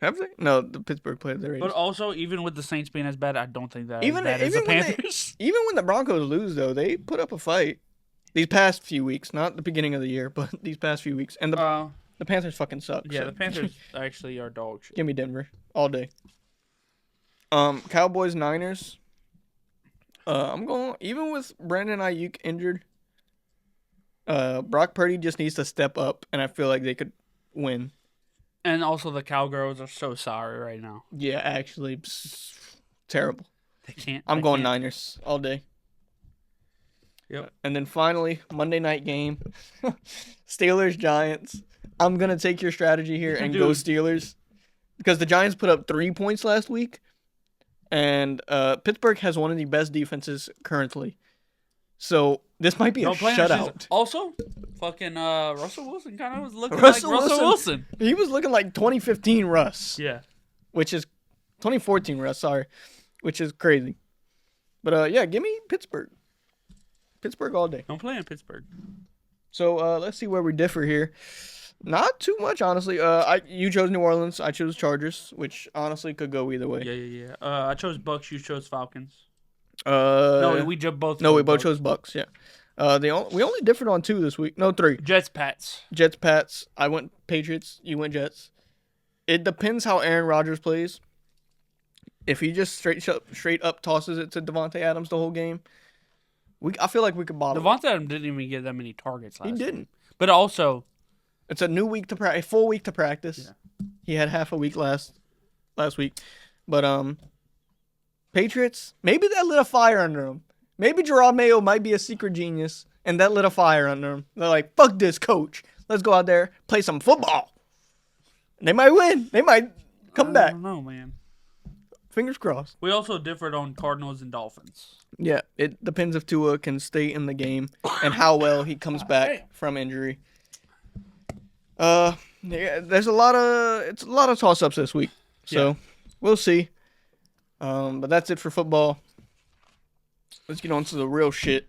S2: Have they? No, the Pittsburgh played the Raiders.
S1: But also, even with the Saints being as bad, I don't think that
S2: Even-
S1: as bad as the
S2: even when they-
S1: Panthers.
S2: Even when the Broncos lose, though, they put up a fight. These past few weeks, not the beginning of the year, but these past few weeks. And the Panthers fucking suck.
S1: Yeah,
S2: so.
S1: the Panthers actually are dog shit.
S2: Give me Denver all day. Cowboys, Niners. I'm going even with Brandon Ayuk injured. Brock Purdy just needs to step up, and I feel like they could win.
S1: And also, the Cowgirls are so sorry right now.
S2: Yeah, actually, terrible.
S1: They can't.
S2: I'm
S1: they
S2: going
S1: can't.
S2: Niners all day.
S1: Yep.
S2: And then finally, Monday night game, Steelers Giants. I'm gonna take your strategy here and go
S1: Dude.
S2: Steelers because the Giants put up 3 points last week, and Pittsburgh has one of the best defenses currently. So this might be a
S1: Don't play on
S2: shutout.
S1: season. Also, fucking Russell Wilson kind of was looking
S2: Russell
S1: like Russell
S2: Wilson.
S1: Wilson.
S2: He was looking like 2015 Russ,
S1: Yeah.
S2: which is 2014 Russ. Sorry, which is crazy. But yeah, give me Pittsburgh. Pittsburgh all day.
S1: Don't play in Pittsburgh.
S2: So let's see where we differ here. Not too much, honestly. You chose New Orleans. I chose Chargers, which honestly could go either way.
S1: Yeah. I chose Bucks. You chose Falcons.
S2: No,
S1: we both.
S2: we both
S1: Bucks.
S2: chose Bucks. Yeah. We only differed on 2 this week. No, 3.
S1: Jets, Pats.
S2: Jets, Pats. I went Patriots. You went Jets. It depends how Aaron Rodgers plays. If he just straight up tosses it to Devontae Adams the whole game, I feel like we could bottle.
S1: Devontae Adams didn't even get that many targets last
S2: He
S1: week.
S2: didn't.
S1: But also,
S2: It's a new week to practice, a full week to practice.
S1: Yeah.
S2: He had half a week last week, but Patriots, maybe that lit a fire under him. Maybe Gerard Mayo might be a secret genius, and that lit a fire under him. They're like, "Fuck this, coach. Let's go out there, play some football." And they might win. They might come
S1: I
S2: back.
S1: don't know, man.
S2: Fingers crossed.
S1: We also differed on Cardinals and Dolphins.
S2: Yeah, it depends if Tua can stay in the game and how well he comes back from injury. Yeah, it's a lot of toss ups this week. So we'll see. But that's it for football. Let's get on to the real shit.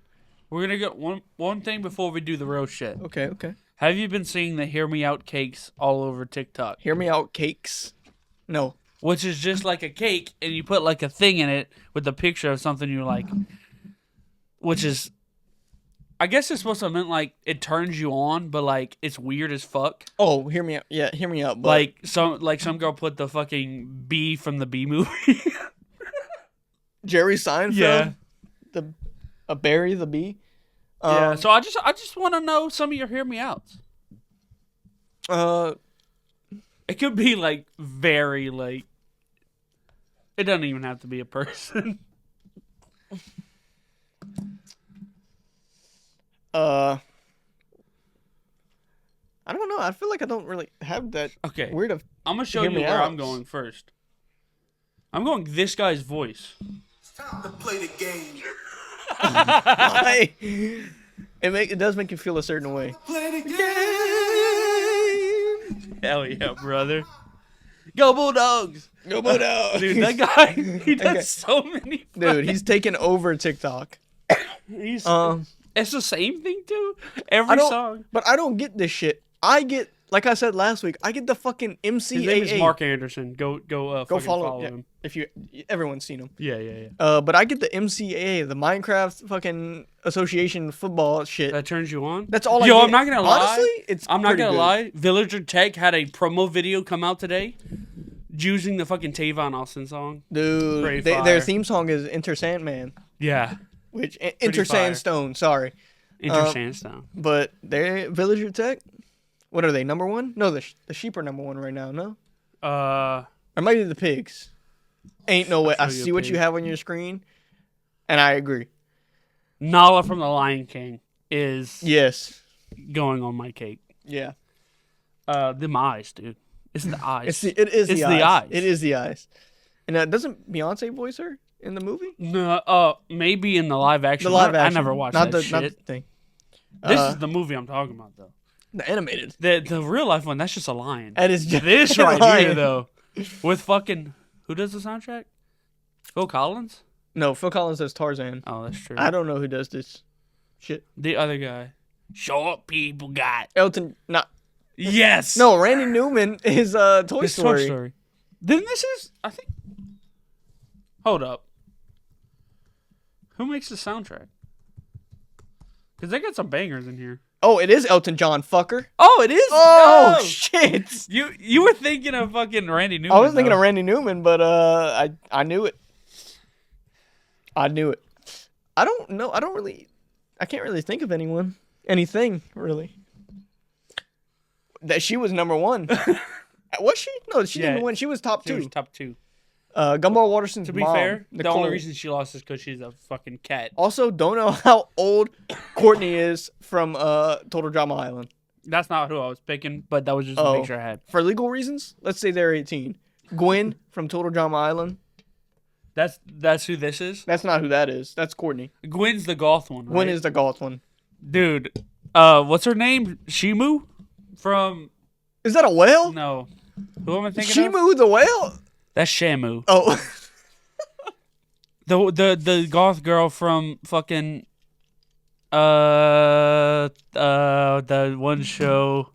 S1: We're gonna get one thing before we do the real shit.
S2: Okay.
S1: Have you been seeing the Hear Me Out cakes all over TikTok?
S2: Hear me out, cakes. No.
S1: Which is just like a cake, and you put like a thing in it with a picture of something you like. Which is, I guess it's supposed to mean like it turns you on, but like it's weird as fuck.
S2: Oh, hear me out. Yeah, hear me out. But...
S1: Like some girl put the fucking bee from the Bee Movie.
S2: Jerry Seinfeld.
S1: Yeah.
S2: A Barry the Bee.
S1: Yeah. So I just want to know some of your Hear Me Outs. It could be like very like. It doesn't even have to be a person.
S2: I don't know. I feel like I don't really have that.
S1: Okay.
S2: Weird of.
S1: I'm gonna show you where I'm going first. I'm going this guy's voice.
S3: It's time to play the game.
S2: It does make you feel a certain way.
S3: Play the game.
S1: Hell yeah, brother. Go Bulldogs!
S2: Go Bulldogs!
S1: Dude, that guy, he does so many.
S2: Dude, he's taking over TikTok.
S1: It's the same thing too. Song.
S2: But I don't get this shit. I get, like I said last week, I get the fucking MCAA.
S1: His name is Mark Anderson. Go follow
S2: yeah,
S1: him.
S2: If everyone's seen him.
S1: Yeah.
S2: But I get the MCAA, the Minecraft fucking association football shit.
S1: That turns you on.
S2: That's all I
S1: Yo,
S2: get.
S1: I'm not gonna lie.
S2: Honestly,
S1: I'm not gonna lie. Villager Tech had a promo video come out today, using the fucking Tavon Austin song.
S2: Dude, their theme song is Enter Sandman.
S1: Yeah.
S2: Which Enter Sandstone. Sorry.
S1: Enter Sandstone.
S2: But they're Villager Tech. What are they? Number one? No, the sheep are number one right now. No. Or maybe the pigs. Ain't no way. I see what you have on your screen, and I agree.
S1: Nala from The Lion King is
S2: going
S1: on my cake.
S2: Yeah.
S1: Them eyes, dude. It's the eyes.
S2: It is the eyes. It is the eyes. And doesn't Beyonce voice her in the movie?
S1: No. Maybe in the live action. I never watched that shit. Not the thing. This is the movie I'm talking about, though.
S2: The animated.
S1: The real life one. That's just a lion.
S2: That is just
S1: this right here, though. With fucking. Who does the soundtrack? Phil Collins?
S2: No, Phil Collins does Tarzan.
S1: Oh, that's true.
S2: I don't know who does this shit.
S1: The other guy. Short people got.
S2: Elton, not.
S1: Yes.
S2: No, Randy Newman is Toy Story.
S1: Toy Story. Then this is, I think. Hold up. Who makes the soundtrack? Because they got some bangers in here.
S2: Oh, it is Elton John, fucker.
S1: Oh, it is?
S2: Oh, shit.
S1: You were thinking of fucking Randy Newman.
S2: I was thinking of Randy Newman, but I knew it. I knew it. I don't know. I can't really think of anything, really. That she was number one. Was she? No, she didn't win. She was top two.
S1: She was top two.
S2: Gumball Waterson's
S1: mom. To be fair,
S2: Nicole.
S1: The only reason she lost is because she's a fucking cat.
S2: Also, don't know how old Courtney is from Total Drama Island.
S1: That's not who I was picking, but that was just a picture I had.
S2: For legal reasons, let's say they're 18. Gwen from Total Drama Island.
S1: That's who this is?
S2: That's not who that is. That's Courtney.
S1: Gwen's the goth one, right?
S2: Gwen is the goth one.
S1: Dude, what's her name? Shimu? From...
S2: Is that a whale?
S1: No. Who am I thinking of?
S2: Shimu the whale?
S1: That's Shamu.
S2: Oh.
S1: the goth girl from fucking the one show.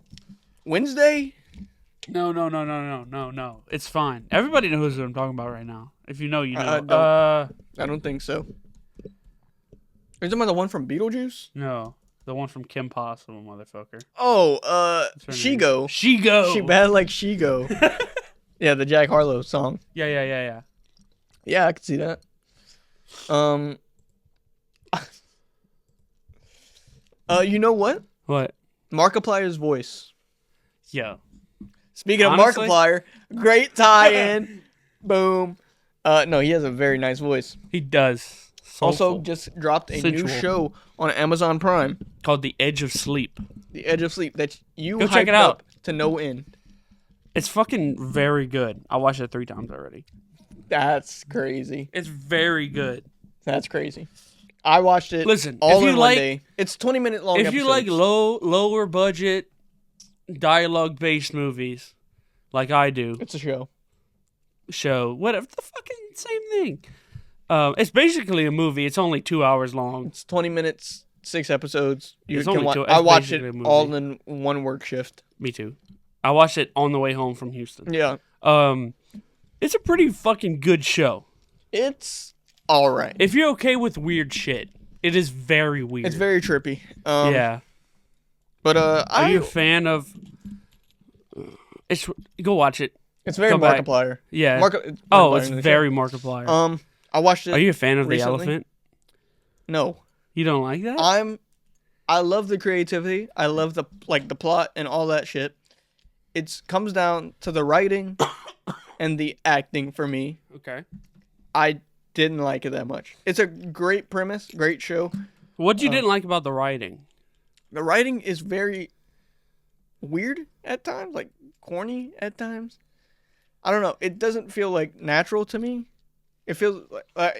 S2: Wednesday?
S1: No. It's fine. Everybody knows what I'm talking about right now. If you know, you know.
S2: I don't think so. Are you talking about the one from Beetlejuice?
S1: No. The one from Kim Possible, motherfucker.
S2: Oh, Shigo.
S1: Shigo.
S2: She bad like Shigo. Yeah, the Jack Harlow song.
S1: Yeah.
S2: Yeah, I can see that. You know what?
S1: What?
S2: Markiplier's voice.
S1: Yeah.
S2: Speaking of Markiplier, great tie-in. Boom. No, he has a very nice voice.
S1: He does. Soulful.
S2: Also, just dropped a new show on Amazon Prime
S1: called The Edge of Sleep.
S2: The Edge of Sleep that you
S1: go check it
S2: hyped
S1: out
S2: up to no end.
S1: It's fucking very good. I watched it 3 times already.
S2: That's crazy.
S1: It's very good.
S2: That's crazy. I watched it.
S1: Listen,
S2: all in one day. It's 20-minute long.
S1: If you like lower budget dialogue-based movies, like I do,
S2: It's a show.
S1: whatever, the fucking same thing. It's basically a movie. It's only 2 hours long.
S2: It's 20 minutes, 6 episodes.
S1: It's only
S2: watch.
S1: two-
S2: I
S1: it's
S2: watched
S1: basically
S2: it
S1: a movie.
S2: all in one work shift.
S1: Me too. I watched it on the way home from Houston.
S2: Yeah,
S1: It's a pretty fucking good show.
S2: it's all right.
S1: If you're okay with weird shit, it is very weird.
S2: It's very trippy.
S1: Yeah.
S2: But
S1: Are you a fan of? Go watch it.
S2: It's very
S1: Go back.
S2: Markiplier.
S1: Yeah.
S2: It's
S1: It's
S2: in the
S1: very
S2: show.
S1: Markiplier.
S2: I watched it.
S1: Are you a fan of
S2: recently.
S1: the elephant?
S2: No.
S1: You don't like that?
S2: I love the creativity. I love the plot and all that shit. It comes down to the writing and the acting for me.
S1: Okay.
S2: I didn't like it that much. It's a great premise, great show.
S1: What you didn't like about the writing?
S2: The writing is very weird at times, like corny at times. I don't know. It doesn't feel like natural to me. It feels like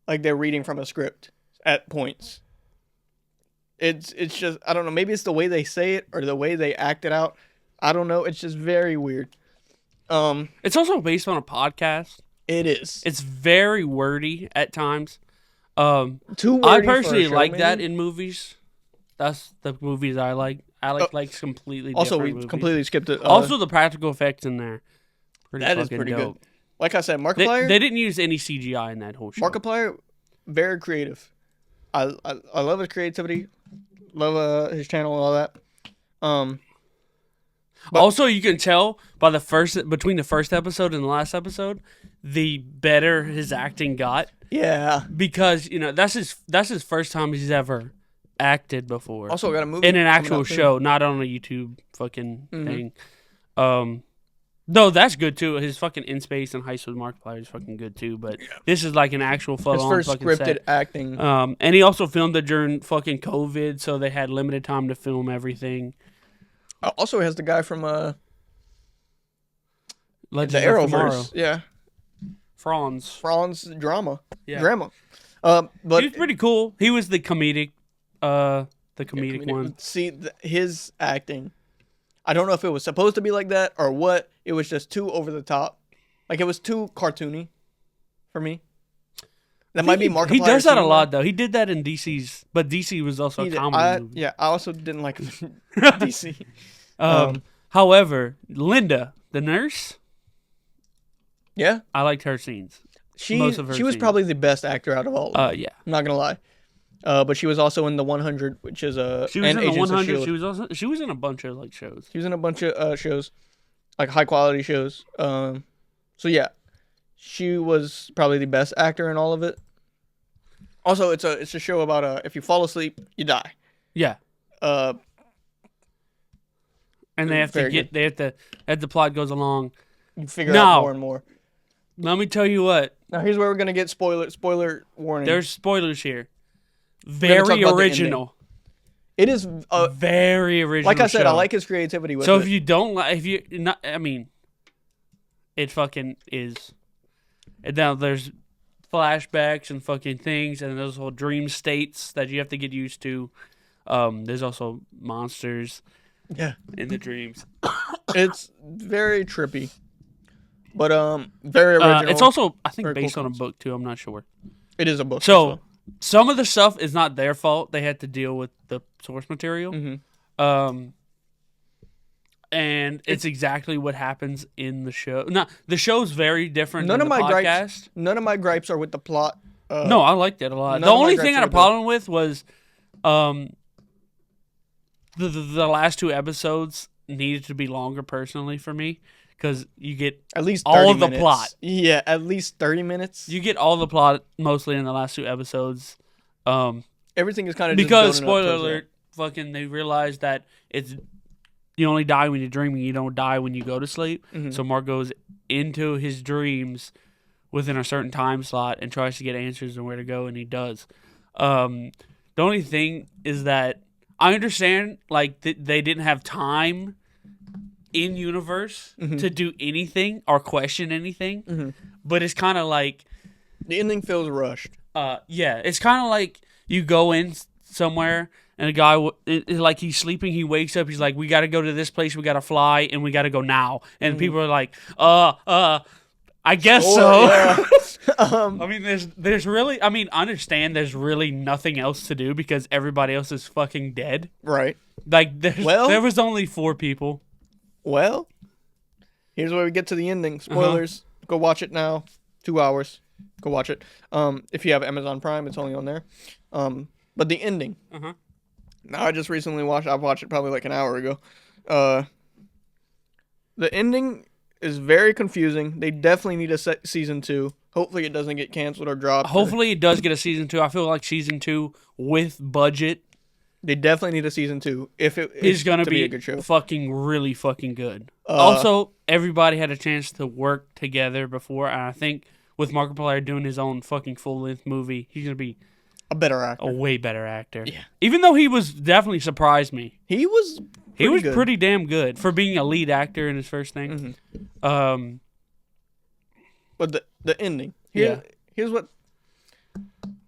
S2: like they're reading from a script at points. It's just, I don't know. Maybe it's the way they say it or the way they act it out. I don't know. It's just very weird.
S1: It's also based on a podcast.
S2: It is.
S1: It's very wordy at times.
S2: Too wordy
S1: I
S2: for a
S1: personally
S2: show,
S1: like
S2: maybe?
S1: that in movies. That's the movies I like. Alex likes completely
S2: Also,
S1: different
S2: we
S1: movies.
S2: completely skipped it.
S1: Also, the practical effects in there.
S2: that is
S1: fucking
S2: pretty
S1: dope.
S2: good. Like I said,
S1: They,
S2: Markiplier.
S1: they didn't use any CGI in that whole show.
S2: Markiplier, very creative. I love his creativity. Love his channel and all that. But-
S1: Also, you can tell by between the first episode and the last episode, the better his acting got,
S2: Yeah.
S1: because that's his first time he's ever acted before
S2: Also got a movie
S1: in an
S2: coming
S1: actual
S2: out soon.
S1: show, not on a YouTube fucking
S2: Mhm.
S1: thing. No, that's good too. His fucking In Space and Heist with Markiplier is fucking good too. But this is like an actual
S2: His
S1: full-on
S2: first
S1: fucking
S2: scripted
S1: set.
S2: acting.
S1: And he also filmed it during fucking COVID, so they had limited time to film everything.
S2: Also has the guy from
S1: Legends
S2: the
S1: of Tomorrow.
S2: Arrowverse. Yeah. Franz drama.
S1: Yeah.
S2: Drama. But
S1: He was pretty cool. He was the comedic one.
S2: See, his acting. I don't know if it was supposed to be like that or what. It was just too over the top. Like, it was too cartoony for me. That might be Markiplier's
S1: He does that a
S2: humor.
S1: lot though. He did that in DC's, but DC was also
S2: He
S1: a
S2: did.
S1: comedy movie.
S2: Yeah, I also didn't like DC.
S1: However, Linda, the nurse,
S2: Yeah,
S1: I liked her scenes.
S2: she
S1: Most of her
S2: was
S1: scenes.
S2: probably the best actor out of all of them.
S1: Yeah.
S2: I'm not gonna lie. But she was also in the 100, which is
S1: She was
S2: and
S1: in the
S2: Agents of
S1: 100.
S2: S.H.I.E.L.D.
S1: She was in a bunch of like shows.
S2: She was in a bunch of shows, like high quality shows. So yeah, she was probably the best actor in all of it. Also, it's a show about if you fall asleep, you die.
S1: Yeah. And they have to
S2: Very
S1: get. They have to. As the plot goes along.
S2: You figure
S1: No.
S2: out more and more.
S1: Let me tell you what.
S2: Now here's where we're gonna get spoiler warning.
S1: There's spoilers here.
S2: gonna talk
S1: Very
S2: about the
S1: original.
S2: It is
S1: Very original.
S2: like I said, I
S1: show.
S2: like his creativity with
S1: So
S2: it.
S1: if you don't like, if you not, I mean, it fucking is. And now there's flashbacks and fucking things, and those whole dream states that you have to get used to. There's also monsters
S2: Yeah,
S1: in the dreams.
S2: it's very trippy, but very original.
S1: It's also, I think,
S2: Very cool
S1: based on a
S2: concept.
S1: book too. I'm not sure.
S2: It is a book.
S1: So some of the stuff is not their fault. They had to deal with the source material.
S2: Mhm.
S1: And it's exactly what happens in the show. No, the show's very different
S2: none
S1: than
S2: of
S1: the
S2: my
S1: podcast.
S2: gripes. None of my gripes are with the plot.
S1: No, I liked it a lot.
S2: none
S1: The
S2: of my
S1: only
S2: gripes
S1: thing I
S2: are
S1: had a
S2: with
S1: problem with was the last two episodes needed to be longer personally for me, because you get
S2: at least
S1: all
S2: 30
S1: the
S2: minutes.
S1: plot.
S2: Yeah, at least 30 minutes.
S1: You get all the plot mostly in the last two episodes.
S2: Everything is kind of
S1: Because
S2: just building
S1: spoiler
S2: up towards
S1: alert, fucking they realize that it's you only die when you're dreaming, you don't die when you go to sleep.
S2: Mhm.
S1: So Mark goes into his dreams within a certain time slot and tries to get answers and where to go, and he does. The only thing is that I understand like they didn't have time in universe to do anything or question anything, but it's kind of like
S2: The ending feels rushed.
S1: yeah, it's kind of like you go in somewhere, and a guy like he's sleeping. He wakes up. He's like, "We got to go to this place. We got to fly, and we got to go now." And people are like, I guess so."
S2: Yeah.
S1: I mean, there's really, I mean, understand there's really nothing else to do because everybody else is fucking dead.
S2: Right.
S1: Like, there was only 4 people.
S2: Well, here's where we get to the ending. Spoilers. Go watch it now. 2 hours. Go watch it. If you have Amazon Prime, it's only on there. But the ending. Now, I just recently watched. I've watched it probably like an hour ago. The ending is very confusing. They definitely need a season 2. Hopefully, it doesn't get canceled or dropped.
S1: Hopefully, it does get a season 2. I feel like season 2 with budget.
S2: They definitely need a season 2 if it
S1: is going to be
S2: a good show.
S1: Fucking really fucking good. Also, everybody had a chance to work together before, and I think with Markiplier doing his own fucking full-length movie, he's going to be
S2: a better actor.
S1: A way better actor.
S2: Yeah.
S1: Even though he was definitely surprised me.
S2: He was
S1: pretty damn good for being a lead actor in his first thing.
S2: But the ending. Here's what.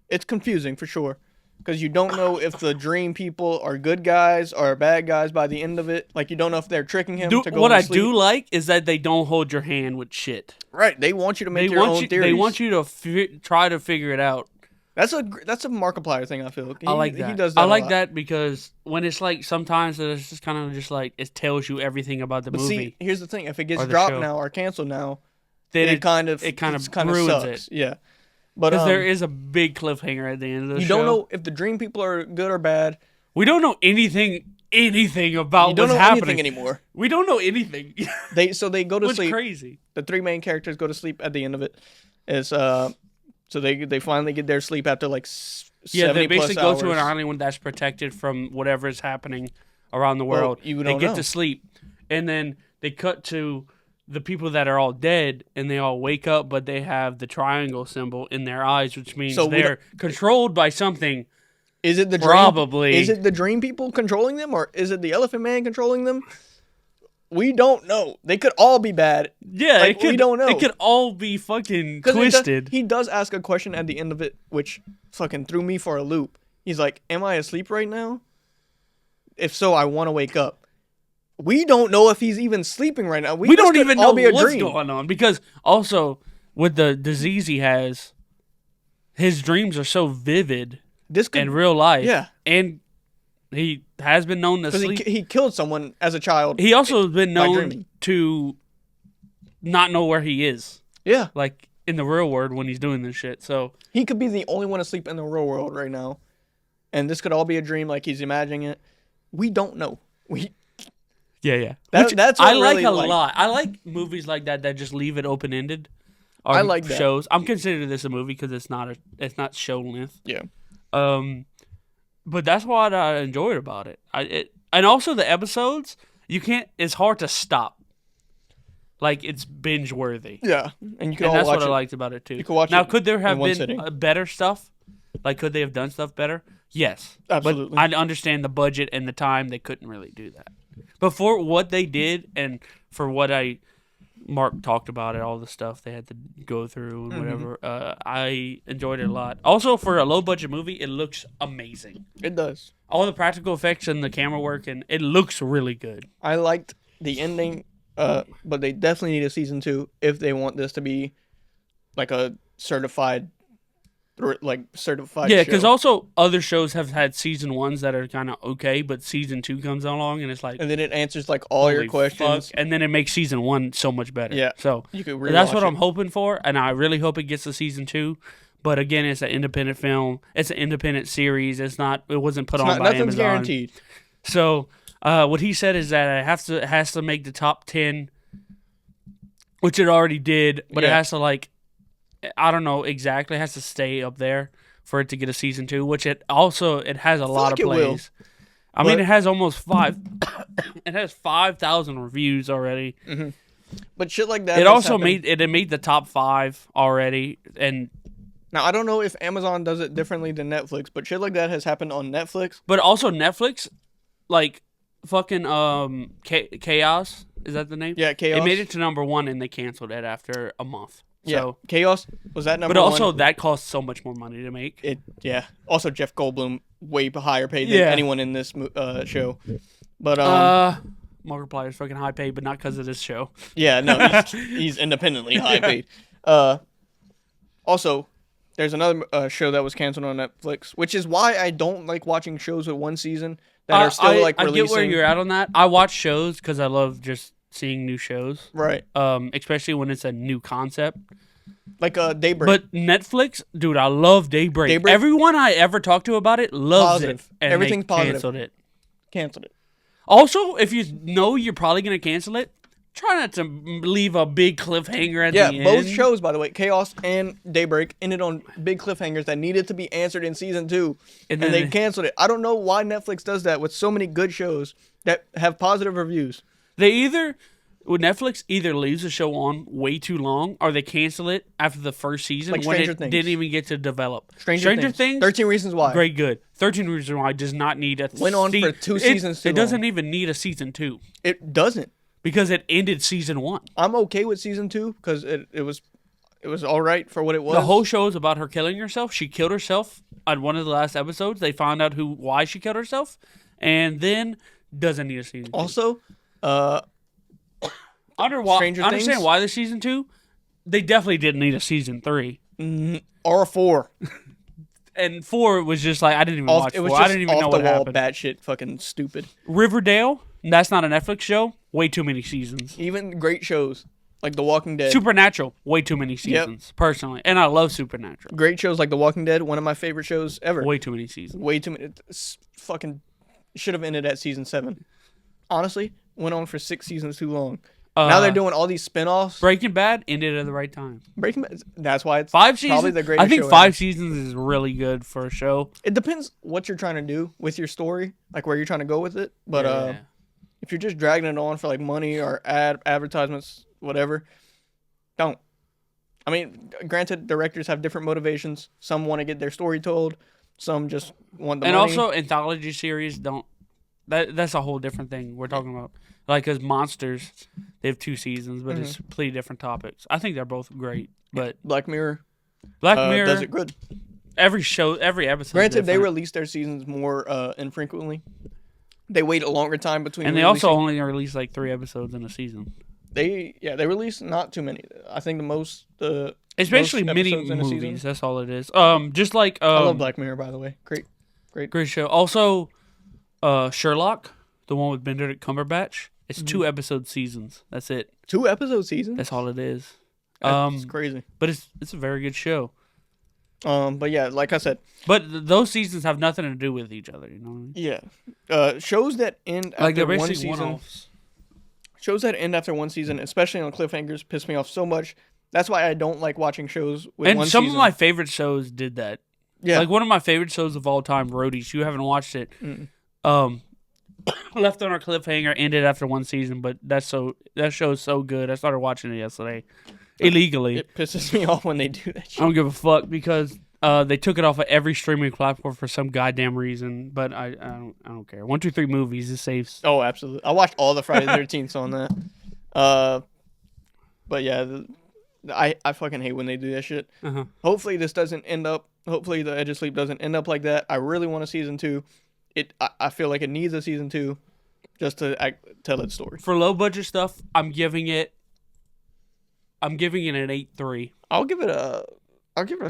S2: It's confusing for sure. Because you don't know if the dream people are good guys or bad guys by the end of it. Like, you don't know if they're tricking him to go
S1: What
S2: to
S1: I
S2: sleep.
S1: do like is that they don't hold your hand with shit.
S2: Right. They want you to make your own theories.
S1: They want you to try to figure it out.
S2: That's a Markiplier thing, I feel.
S1: I like that.
S2: He does that
S1: I like
S2: a lot.
S1: that because when it's like sometimes it's just kind of just like it tells you everything about the movie.
S2: See, here's the thing. If it gets
S1: or the
S2: dropped
S1: show.
S2: now or canceled now,
S1: then
S2: it kind of
S1: ruins
S2: sucks.
S1: it.
S2: Yeah. But
S1: Because there is a big cliffhanger at the end of the show.
S2: You don't know if the dream people are good or bad.
S1: We don't know anything about
S2: You don't
S1: what's
S2: know
S1: happening
S2: anything anymore.
S1: We don't know anything.
S2: They go to
S1: It's
S2: sleep.
S1: crazy.
S2: The 3 main characters go to sleep at the end of it. So they finally get their sleep after like 70
S1: they basically
S2: plus
S1: go
S2: hours.
S1: to an island that's protected from whatever is happening around the world.
S2: You
S1: they
S2: don't
S1: get
S2: know.
S1: to sleep, and then they cut to the people that are all dead, and they all wake up, but they have the triangle symbol in their eyes, which means they're controlled by something.
S2: Is it the dream?
S1: Probably.
S2: Is it the dream people controlling them, or is it the Elephant Man controlling them? We don't know. They could all be bad.
S1: Yeah,
S2: we don't know.
S1: It could all be fucking twisted.
S2: He does ask a question at the end of it, which fucking threw me for a loop. He's like, "Am I asleep right now? If so, I want to wake up." We don't know if he's even sleeping right now.
S1: We don't even know what's
S2: dream.
S1: going on because also with the disease he has, his dreams are so vivid in real life.
S2: Yeah,
S1: and he has been known to sleep.
S2: He killed someone as a child.
S1: He also has been known to not know where he is.
S2: Yeah,
S1: like in the real world when he's doing this shit. So
S2: he could be the only one asleep in the real world right now, and this could all be a dream, like he's imagining it. We don't know.
S1: Yeah.
S2: That's what
S1: I like
S2: really
S1: a lot. I like movies like that just leave it open ended.
S2: I like that.
S1: Shows. I'm considering this a movie because it's not show length.
S2: Yeah.
S1: But that's what I enjoyed about it. And also the episodes. It's hard to stop. Like it's binge worthy.
S2: Yeah, and
S1: that's what I liked about it too.
S2: You can watch
S1: now,
S2: it
S1: could there have been
S2: sitting.
S1: Better stuff? Like, could they have done stuff better? Yes,
S2: absolutely.
S1: But I understand the budget and the time; they couldn't really do that. But for what they did, and for what Mark talked about it, all the stuff they had to go through and whatever, I enjoyed it a lot. Also, for a low budget movie, it looks amazing.
S2: It does.
S1: All the practical effects and the camera work, and it looks really good.
S2: I liked the ending, but they definitely need a season 2 if they want this to be like a certified.
S1: Yeah, because also other shows have had season 1s that are kind of okay, but season 2 comes along and it's like,
S2: and then it answers like all your questions,
S1: fuck, and then it makes season 1 so much better.
S2: Yeah,
S1: so
S2: you could
S1: that's what I'm hoping for, and I really hope it gets to season 2. But again, it's an independent film. It's an independent series. It wasn't put on by
S2: nothing's
S1: Amazon.
S2: Guaranteed.
S1: So what he said is that it has to make the top 10, which it already did, but it has to I don't know exactly. It has to stay up there for it to get a season 2, which it has a lot of plays. I mean, it has almost 5. It has 5,000 reviews already.
S2: Mm-hmm. But shit like that.
S1: It also made the top 5 already. And
S2: now I don't know if Amazon does it differently than Netflix, but shit like that has happened on Netflix.
S1: But also Netflix, like fucking Chaos. Is that the name?
S2: Yeah, Chaos.
S1: It made it to number 1 and they canceled it after a month. So,
S2: Chaos was that number
S1: but also
S2: one.
S1: that costs so much more money to make.
S2: Also Jeff Goldblum way higher paid than anyone in this show. But
S1: Markiplier's fucking high paid, but not because of this show.
S2: yeah, no, he's independently high paid. Also, there's another show that was canceled on Netflix, which is why I don't like watching shows with one season that are still releasing.
S1: I get where you're at on that. I watch shows because I love just seeing new shows.
S2: Right.
S1: Especially when it's a new concept.
S2: Like Daybreak.
S1: But Netflix, dude, I love Daybreak. Everyone I ever talked to about it loves it. And
S2: everything's positive.
S1: Canceled it. Also, if you know you're probably going to cancel it, try not to leave a big cliffhanger at the end.
S2: Yeah, both shows, by the way, Chaos and Daybreak, ended on big cliffhangers that needed to be answered in season 2, and they canceled it. I don't know why Netflix does that with so many good shows that have positive reviews.
S1: Netflix either leaves the show on way too long, or they cancel it after the first season
S2: like
S1: when
S2: Stranger
S1: it
S2: Things.
S1: didn't even get to develop.
S2: Stranger Things. 13 Reasons Why.
S1: Great, good. 13 Reasons Why does not need a
S2: went on for 2 seasons.
S1: It doesn't even need a season 2.
S2: It doesn't,
S1: because it ended season 1.
S2: I'm okay with season 2 because it was all right for what it was.
S1: The whole show is about her killing herself. She killed herself on one of the last episodes. They found out why she killed herself, and then doesn't need a season 2.
S2: Also,
S1: understand why the season 2. They definitely didn't need a season 3
S2: or a 4.
S1: And 4 was just like I didn't even watch.
S2: It was
S1: 4.
S2: just
S1: I didn't even know what happened.
S2: Batshit fucking stupid.
S1: Riverdale. That's not a Netflix show. Way too many seasons.
S2: Even great shows like The Walking Dead.
S1: Supernatural. Way too many seasons. Personally, and I love Supernatural.
S2: Great shows like The Walking Dead. One of my favorite shows ever.
S1: Way too many seasons.
S2: Way too many. Fucking should have ended at season 7. Honestly, went on for 6 seasons too long. Now they're doing all these spinoffs.
S1: Breaking Bad ended at the right time.
S2: Breaking Bad. That's why it's
S1: 5 seasons.
S2: Probably the greatest
S1: I think
S2: show
S1: 5
S2: ever.
S1: seasons is really good for a show.
S2: It depends what you're trying to do with your story, like where you're trying to go with it. But if you're just dragging it on for like money or advertisements, whatever, don't. I mean, granted, directors have different motivations. Some want to get their story told. Some just want the money.
S1: And also, anthology series don't. That's a whole different thing we're talking about. Like, as Monsters, they have 2 seasons, but it's completely different topics. I think they're both great, but
S2: Black Mirror
S1: does
S2: it good.
S1: Every episode.
S2: Granted, they release their seasons more infrequently. They wait a longer time between.
S1: And they also only release like 3 episodes in a season.
S2: They release not too many. I think the most
S1: especially
S2: most
S1: mini
S2: episodes in a season.
S1: movies. That's all it is. Just like
S2: I love Black Mirror, by the way. Great
S1: show. Also, Sherlock, the one with Benedict Cumberbatch. It's 2 episode seasons. That's it.
S2: 2 episode seasons.
S1: That's all it is.
S2: That's crazy.
S1: But it's a very good show.
S2: But yeah, like I said.
S1: But those seasons have nothing to do with each other, you know what I mean?
S2: Yeah. Shows that end after one season.
S1: One-offs.
S2: Shows that end after one season, especially on cliffhangers, piss me off so much. That's why I don't like watching shows with one season.
S1: And some of my favorite shows did that. Yeah. Like one of my favorite shows of all time, Roadies. You haven't watched it. Left on a cliffhanger, ended after 1 season, but that show is so good. I started watching it yesterday. Illegally.
S2: It pisses me off when they do that shit.
S1: I don't give a fuck because they took it off of every streaming platform for some goddamn reason, but I don't care. 1, 2, 3 movies is safe.
S2: Oh, absolutely. I watched all the Friday the 13th on that. But yeah, I fucking hate when they do that shit. Hopefully this doesn't end up. Hopefully the Edge of Sleep doesn't end up like that. I really want a season 2. I feel like it needs a season 2 just to tell its story.
S1: For low budget stuff, I'm giving it an 8.3.
S2: I'll give it a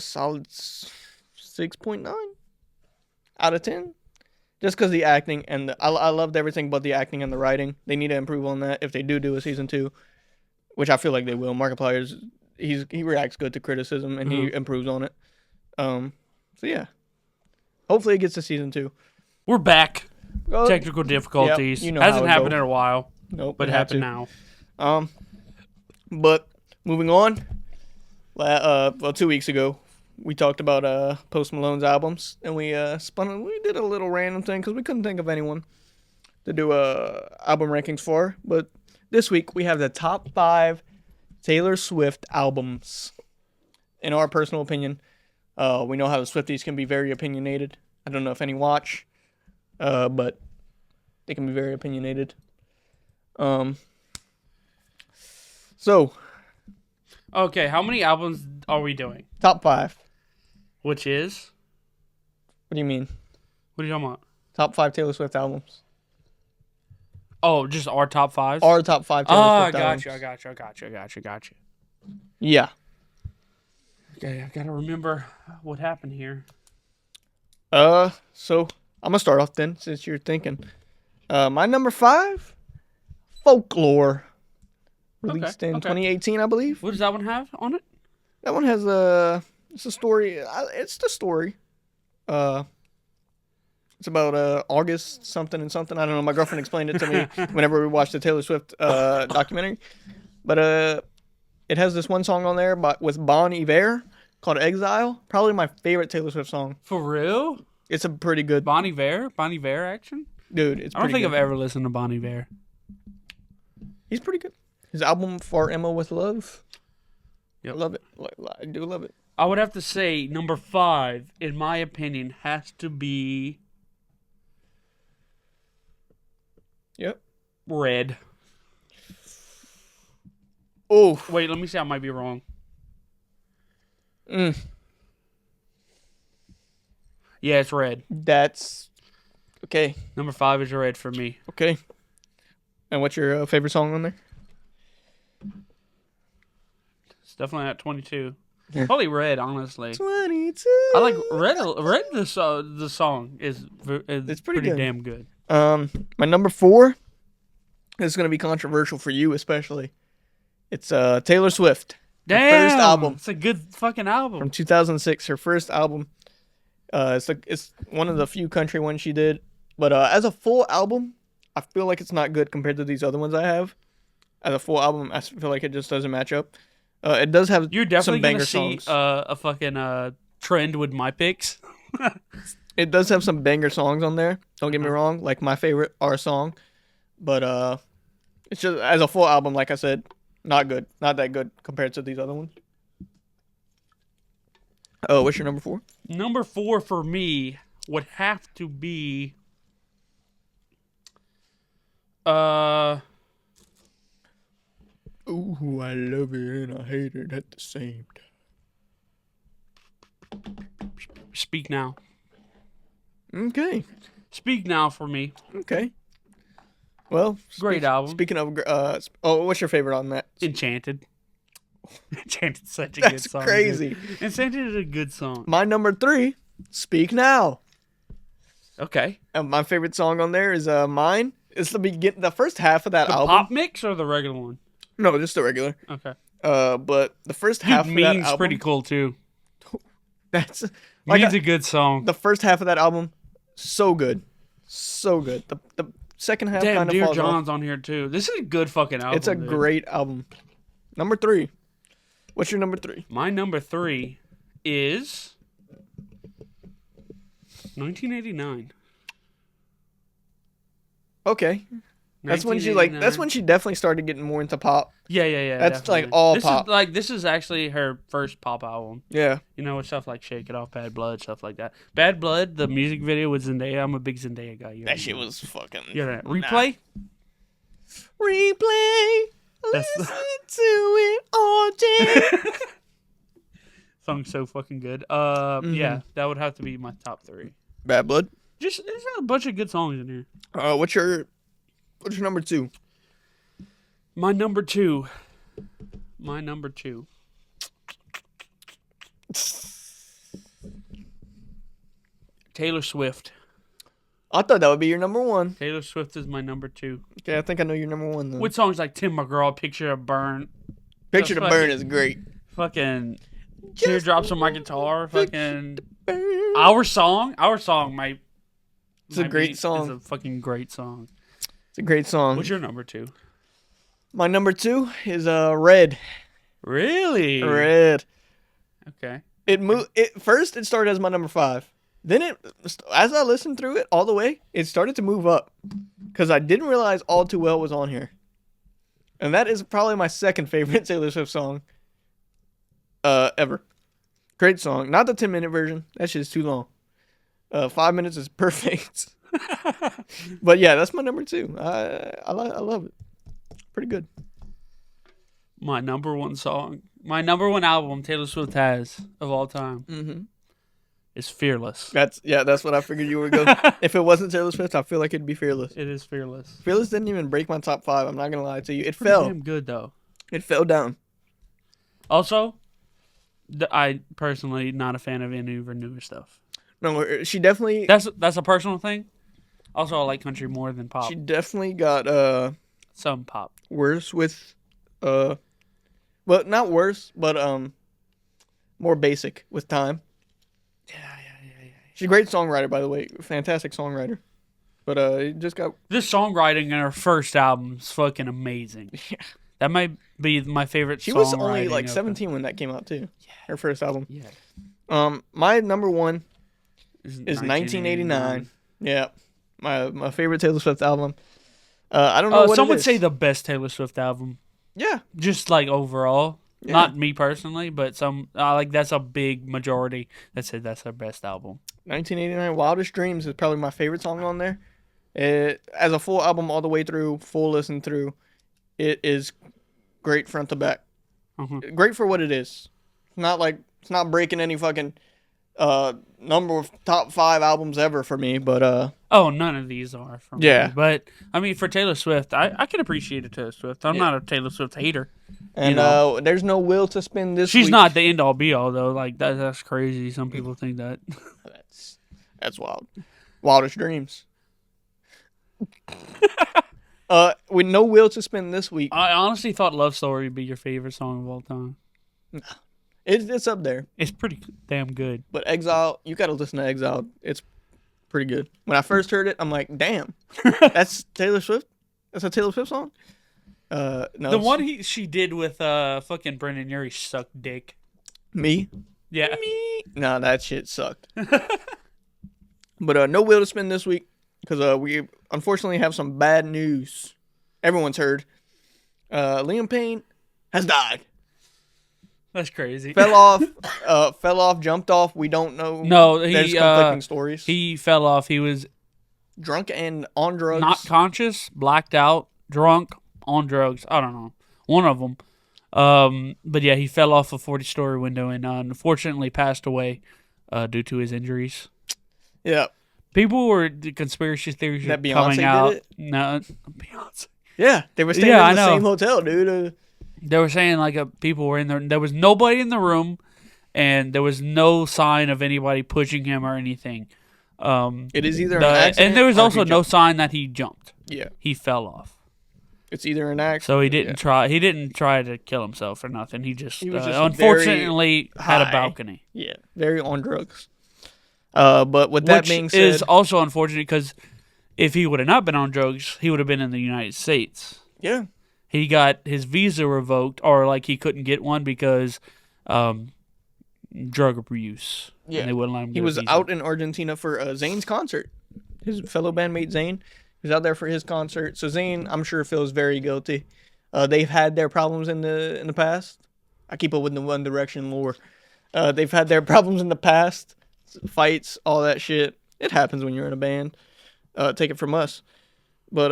S2: solid 6.9 out of 10. Just because the acting and I loved everything but the acting and the writing. They need to improve on that if they do a season 2, which I feel like they will. Markiplier's he reacts good to criticism and he improves on it. So yeah, hopefully it gets to season 2.
S1: We're back. Technical difficulties.
S2: Yep,
S1: hasn't happened in a while.
S2: Nope,
S1: but it happened now.
S2: But moving on. 2 weeks ago, we talked about Post Malone's albums, and we did a little random thing because we couldn't think of anyone to do album rankings for. But this week we have the top 5 Taylor Swift albums. In our personal opinion, we know how the Swifties can be very opinionated. I don't know if any watch. But they can be very opinionated. So
S1: Okay, how many albums are we doing?
S2: Top 5.
S1: Which is?
S2: What do you mean?
S1: What are you talking about?
S2: Top 5 Taylor Swift albums.
S1: Oh, just our top 5s?
S2: Our top 5 Taylor Swift albums.
S1: I got you.
S2: Yeah.
S1: Okay, I gotta remember what happened here.
S2: So I'm gonna start off then, since you're thinking. My number 5, Folklore, released in 2018, I believe.
S1: What does that one have on it?
S2: That one has it's a story. It's the story. It's about August something and something. I don't know. My girlfriend explained it to me whenever we watched the Taylor Swift documentary. But it has this one song on there with Bon Iver called Exile. Probably my favorite Taylor Swift song.
S1: For real?
S2: It's a pretty good.
S1: Bon Iver action?
S2: Dude, it's
S1: I don't
S2: pretty
S1: think
S2: good.
S1: I've ever listened to Bon Iver.
S2: He's pretty good. His album For Emma With Love.
S1: Yep.
S2: I love it. I do love it.
S1: I would have to say number 5, in my opinion, has to be
S2: Yep.
S1: Red.
S2: Oh.
S1: Wait, let me see. I might be wrong.
S2: Mm.
S1: Yeah, it's Red.
S2: That's okay.
S1: Number 5 is Red for me.
S2: Okay. And what's your favorite song on there?
S1: It's definitely at 22. Probably Red, honestly.
S2: 22.
S1: I like Red. Red. The song is
S2: It's pretty good.
S1: damn good.
S2: My number 4 is going to be controversial for you, especially. It's Taylor Swift. Her
S1: Damn,
S2: first album
S1: it's a good fucking album.
S2: from 2006. Her first album. It's one of the few country ones she did. But as a full album, I feel like it's not good compared to these other ones I have. As a full album, I feel like it just doesn't match up. It does have
S1: You're definitely
S2: some banger
S1: gonna see
S2: songs.
S1: a fucking trend with my picks.
S2: It does have some banger songs on there. Don't get me wrong. Like my favorite, Our Song. But it's just as a full album, like I said, not good. Not that good compared to these other ones. Oh, what's your number 4?
S1: Number 4 for me would have to be
S2: Ooh, I love it and I hate it at the same
S1: Speak Now.
S2: time. Okay.
S1: Speak Now for me.
S2: Okay. Well,
S1: Great album.
S2: Speaking of, what's your favorite on that?
S1: Enchanted. Enchanted, such a
S2: That's
S1: good song.
S2: crazy.
S1: Dude. Enchanted is a good song.
S2: My number 3, Speak Now.
S1: Okay.
S2: And my favorite song on there is mine. It's the first half of that
S1: The
S2: album.
S1: pop mix or the regular one?
S2: No, just the regular.
S1: Okay.
S2: But the first
S1: Dude,
S2: half of that
S1: Mean's
S2: album.
S1: pretty cool too.
S2: That's like
S1: Mean's a good song.
S2: the first half of that album, so good, so good. The second half
S1: Damn,
S2: kind of
S1: Dear
S2: falls off.
S1: John's on here too. This is a good fucking album.
S2: It's a
S1: dude.
S2: great album. Number 3. What's your number 3?
S1: My number 3 is 1989.
S2: Okay. That's when she that's when she definitely started getting more into pop.
S1: Yeah.
S2: That's,
S1: definitely.
S2: like, all
S1: this
S2: pop.
S1: This is actually her first pop album.
S2: Yeah.
S1: You know, with stuff like Shake It Off, Bad Blood, stuff like that. Bad Blood, the music video with Zendaya. I'm a big Zendaya guy. You
S2: That
S1: already
S2: shit
S1: know.
S2: was fucking.
S1: You know that. Replay?
S2: Replay.
S1: That's
S2: Listen to it all day.
S1: Song's so fucking good.
S2: Mm-hmm.
S1: Yeah, that would have to be my top 3.
S2: Bad Blood.
S1: Just there's a bunch of good songs in here.
S2: What's your number 2?
S1: My number 2. Taylor Swift.
S2: I thought that would be your number 1.
S1: Taylor Swift is my number 2.
S2: Okay, I think I know your number 1 then.
S1: With songs like Tim McGraw, Picture of Burn,
S2: Picture to
S1: fucking-
S2: Burn is great.
S1: fucking Teardrops on My Guitar, fucking
S2: Burn.
S1: Our Song might.
S2: It's a great song.
S1: It's a fucking great song.
S2: It's a great song.
S1: What's your number 2?
S2: My number 2 is Red.
S1: Really?
S2: Red.
S1: Okay.
S2: First it started as my number 5. Then as I listened through it all the way, it started to move up because I didn't realize All Too Well was on here, and that is probably my second favorite Taylor Swift song ever. Great song. Not the 10-minute version. That shit is too long. 5 minutes is perfect. But yeah, that's my number 2. I love it. Pretty good.
S1: My number one song, my number one album Taylor Swift has of all time is Fearless.
S2: That's what I figured you would go. If it wasn't Taylor Swift, I feel like it'd be Fearless.
S1: It is Fearless.
S2: Fearless didn't even break my top 5. I'm not gonna lie to you. It
S1: Pretty
S2: fell.
S1: damn good though.
S2: It fell down.
S1: Also, I personally not a fan of any of her newer stuff.
S2: No, she definitely.
S1: That's a personal thing. Also, I like country more than pop.
S2: She definitely got
S1: Some pop.
S2: worse with but not worse, but more basic with time.
S1: Yeah.
S2: She's a great songwriter, by the way. Fantastic songwriter. But it just got
S1: This songwriting in her first album is fucking amazing.
S2: Yeah.
S1: That might be my favorite.
S2: She was only
S1: songwriting
S2: like
S1: of
S2: 17 when that came out too. Yeah. Her first album.
S1: Yeah.
S2: My number 1
S1: Is
S2: is 1989. Yeah. My favorite Taylor Swift album. I don't know what
S1: some
S2: it
S1: would
S2: is.
S1: say the best Taylor Swift album.
S2: Yeah.
S1: Just like overall.
S2: Yeah.
S1: Not me personally, but some like that's a big majority that said that's her best album.
S2: 1989 Wildest Dreams is probably my favorite song on there. As a full album all the way through, full listen through, it is great front to back. Great for what it is. It's not breaking any fucking number of top 5 albums ever for me, but
S1: Oh, none of these are for me.
S2: Yeah.
S1: But I mean, for Taylor Swift, I can appreciate a Taylor Swift. I'm not a Taylor Swift hater.
S2: and there's no will to spin this
S1: She's
S2: week.
S1: not the end all be all though. Like that's crazy. Some people think that.
S2: That's wild. Wildest Dreams. With no will to spin this week,
S1: I honestly thought Love Story would be your favorite song of all time.
S2: it's up there.
S1: It's pretty damn good.
S2: But Exile, you gotta listen to Exile. It's pretty good. When I first heard it, I'm like, damn, that's Taylor Swift. That's a Taylor Swift song. No,
S1: The one she did with fucking Brendan Urie sucked dick.
S2: me.
S1: Yeah.
S2: Nah, that shit sucked. But no will to spin this week because we unfortunately have some bad news. Everyone's heard. Liam Payne has died.
S1: That's crazy.
S2: Fell off, jumped off. We don't know.
S1: No,
S2: There's conflicting stories.
S1: He fell off. He was
S2: Drunk and on drugs.
S1: not conscious, blacked out, drunk, on drugs. I don't know. One of them. But yeah, he fell off a 40-story window and unfortunately passed away due to his injuries.
S2: Yeah.
S1: The conspiracy theories
S2: That
S1: are
S2: Beyonce
S1: coming out.
S2: did it?
S1: No, Beyonce.
S2: Yeah, they were staying
S1: Yeah, I
S2: in the
S1: know.
S2: same hotel, dude.
S1: They were saying like people were in there. There was nobody in the room, and there was no sign of anybody pushing him or anything.
S2: It is either an accident
S1: and there was
S2: or
S1: also
S2: he
S1: no
S2: jumped.
S1: sign that he jumped.
S2: Yeah,
S1: He fell off.
S2: it's either an accident.
S1: So he didn't try. He didn't try to kill himself or nothing. He just,
S2: was just
S1: unfortunately
S2: very
S1: had a
S2: high.
S1: balcony,
S2: Yeah, very on drugs. But with that
S1: which
S2: being said,
S1: is also unfortunate because if he would have not been on drugs, he would have been in the United States.
S2: yeah,
S1: He got his visa revoked, or like he couldn't get one because drug abuse.
S2: Yeah.
S1: And they wouldn't let him.
S2: he
S1: get a
S2: was
S1: visa.
S2: out in Argentina for Zayn's concert. His fellow bandmate Zayn, he was out there for his concert. So Zayn, I'm sure, feels very guilty. They've had their problems in the past. I keep up with the One Direction lore. They've had their problems in the past, fights, all that shit. It happens when you're in a band. Take it from us. But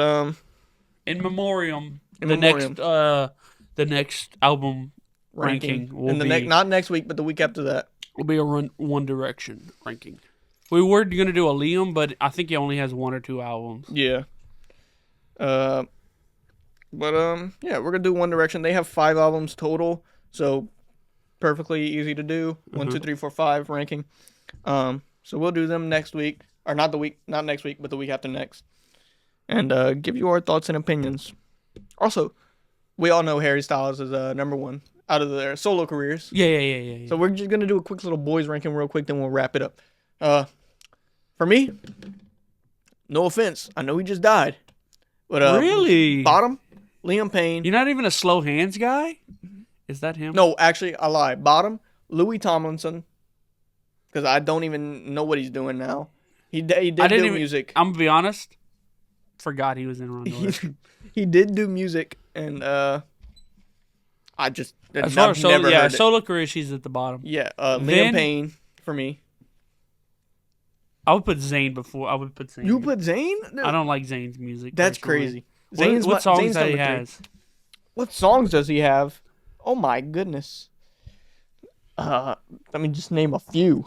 S1: In memoriam.
S2: In
S1: the
S2: memoriam.
S1: The next album ranking will
S2: and the
S1: be
S2: not next week, but the week after that.
S1: will be a One Direction ranking. We were gonna do a Liam, but I think he only has 1 or 2 albums.
S2: Yeah. Yeah, we're gonna do One Direction. They have 5 albums total, so perfectly easy to do. 1, 2, 3, 4, 5 ranking. So we'll do them next week, or not next week, but the week after next, and give you our thoughts and opinions. Also, we all know Harry Styles is number 1 out of their solo careers.
S1: Yeah.
S2: So we're just gonna do a quick little boys ranking real quick, then we'll wrap it up. For me, no offense, I know he just died, but
S1: Really?
S2: bottom, Liam Payne.
S1: You're not even a slow hands guy? Is that him?
S2: No, actually, I lied. Bottom, Louis Tomlinson, because I don't even know what he's doing now. He did
S1: I didn't
S2: do
S1: even.
S2: music.
S1: I'm gonna be honest. Forgot he was in Run Direction.
S2: He did do music, and I just
S1: As far
S2: I've
S1: as
S2: never heard it.
S1: solo career, she's at the bottom.
S2: Yeah, Liam
S1: Then-
S2: Payne for me.
S1: I would put Zayn before. I would put Zayn.
S2: You put Zayn? No,
S1: I don't like Zayn's music.
S2: That's
S1: personally.
S2: crazy.
S1: What songs
S2: Zayn's
S1: that he
S2: number 3.
S1: has?
S2: What songs does he have? Oh my goodness. Let me just name a few.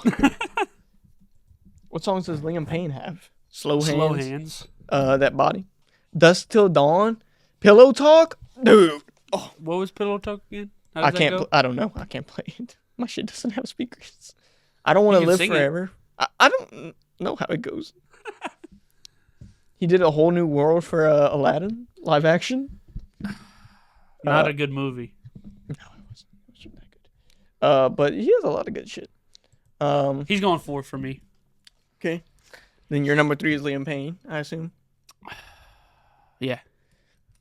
S2: What songs does Liam Payne have? Slow Hands. That Body. Dusk Till Dawn. Pillow Talk. Dude. Oh,
S1: What was Pillow Talk again? How
S2: I
S1: does that
S2: can't.
S1: go?
S2: I don't know. I can't play it. My shit doesn't have speakers. I don't want
S1: You
S2: to
S1: can
S2: live
S1: sing it.
S2: forever. I don't know how it goes. He did a whole new world for Aladdin live action.
S1: Not a good movie.
S2: No, it wasn't that good. But he has a lot of good shit.
S1: He's going 4 for me.
S2: Okay. Then your number 3 is Liam Payne, I assume.
S1: Yeah.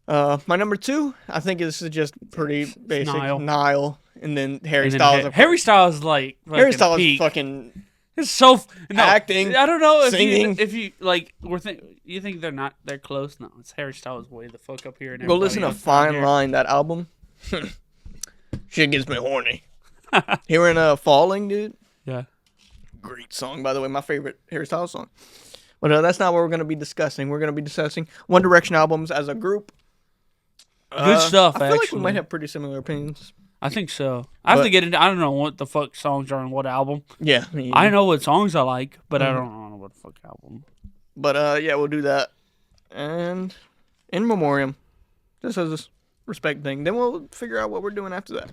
S2: My number 2, I think this is just pretty basic.
S1: Niall.
S2: Niall. And then Harry
S1: And then
S2: Styles. of
S1: Harry Styles like
S2: Harry Styles
S1: peak.
S2: fucking
S1: It's so no,
S2: acting,
S1: I don't know if
S2: singing.
S1: if you like you think they're close. No, it's Harry Styles way the fuck up here. And
S2: Go listen to
S1: everybody else
S2: Fine
S1: down here.
S2: Line, that album. Shit gets me horny. Hearing Falling, dude.
S1: Yeah.
S2: Great song, by the way. My favorite Harry Styles song. But that's not what we're going to be discussing. We're going to be discussing One Direction albums as a group.
S1: Good stuff.
S2: I feel like
S1: actually,
S2: we might have pretty similar opinions.
S1: I think so. I have
S2: But-
S1: to get into. I don't know what the fuck songs are on what album.
S2: Yeah.
S1: I know what songs I like, but
S2: Mm-hmm.
S1: I don't know what fuck album.
S2: But yeah, we'll do that. And in memoriam, just as a respect thing. Then we'll figure out what we're doing after that.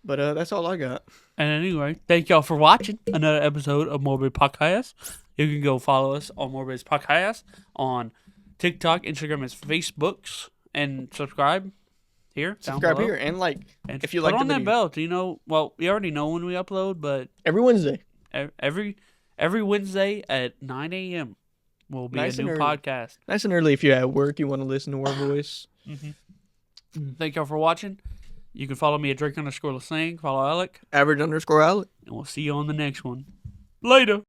S2: But that's all I got.
S1: And anyway, thank y'all for watching another episode of Morbid Podcast. You can go follow us on Morbid Podcast on TikTok, Instagram, and Facebooks, and subscribe here. down
S2: Subscribe
S1: below.
S2: here and like
S1: And
S2: if you
S1: put
S2: like the
S1: on that
S2: video.
S1: bell. Do you know? Well, we already know when we upload, but
S2: Every Wednesday.
S1: every Wednesday at 9 a.m. will be
S2: Nice
S1: a
S2: and
S1: new
S2: early.
S1: podcast.
S2: Nice and early if you're at work, you want to listen to our voice.
S1: Thank y'all for watching. You can follow me at Drake_Lasang. Follow Alec,
S2: Average_Alec.
S1: and we'll see you on the next one. Later.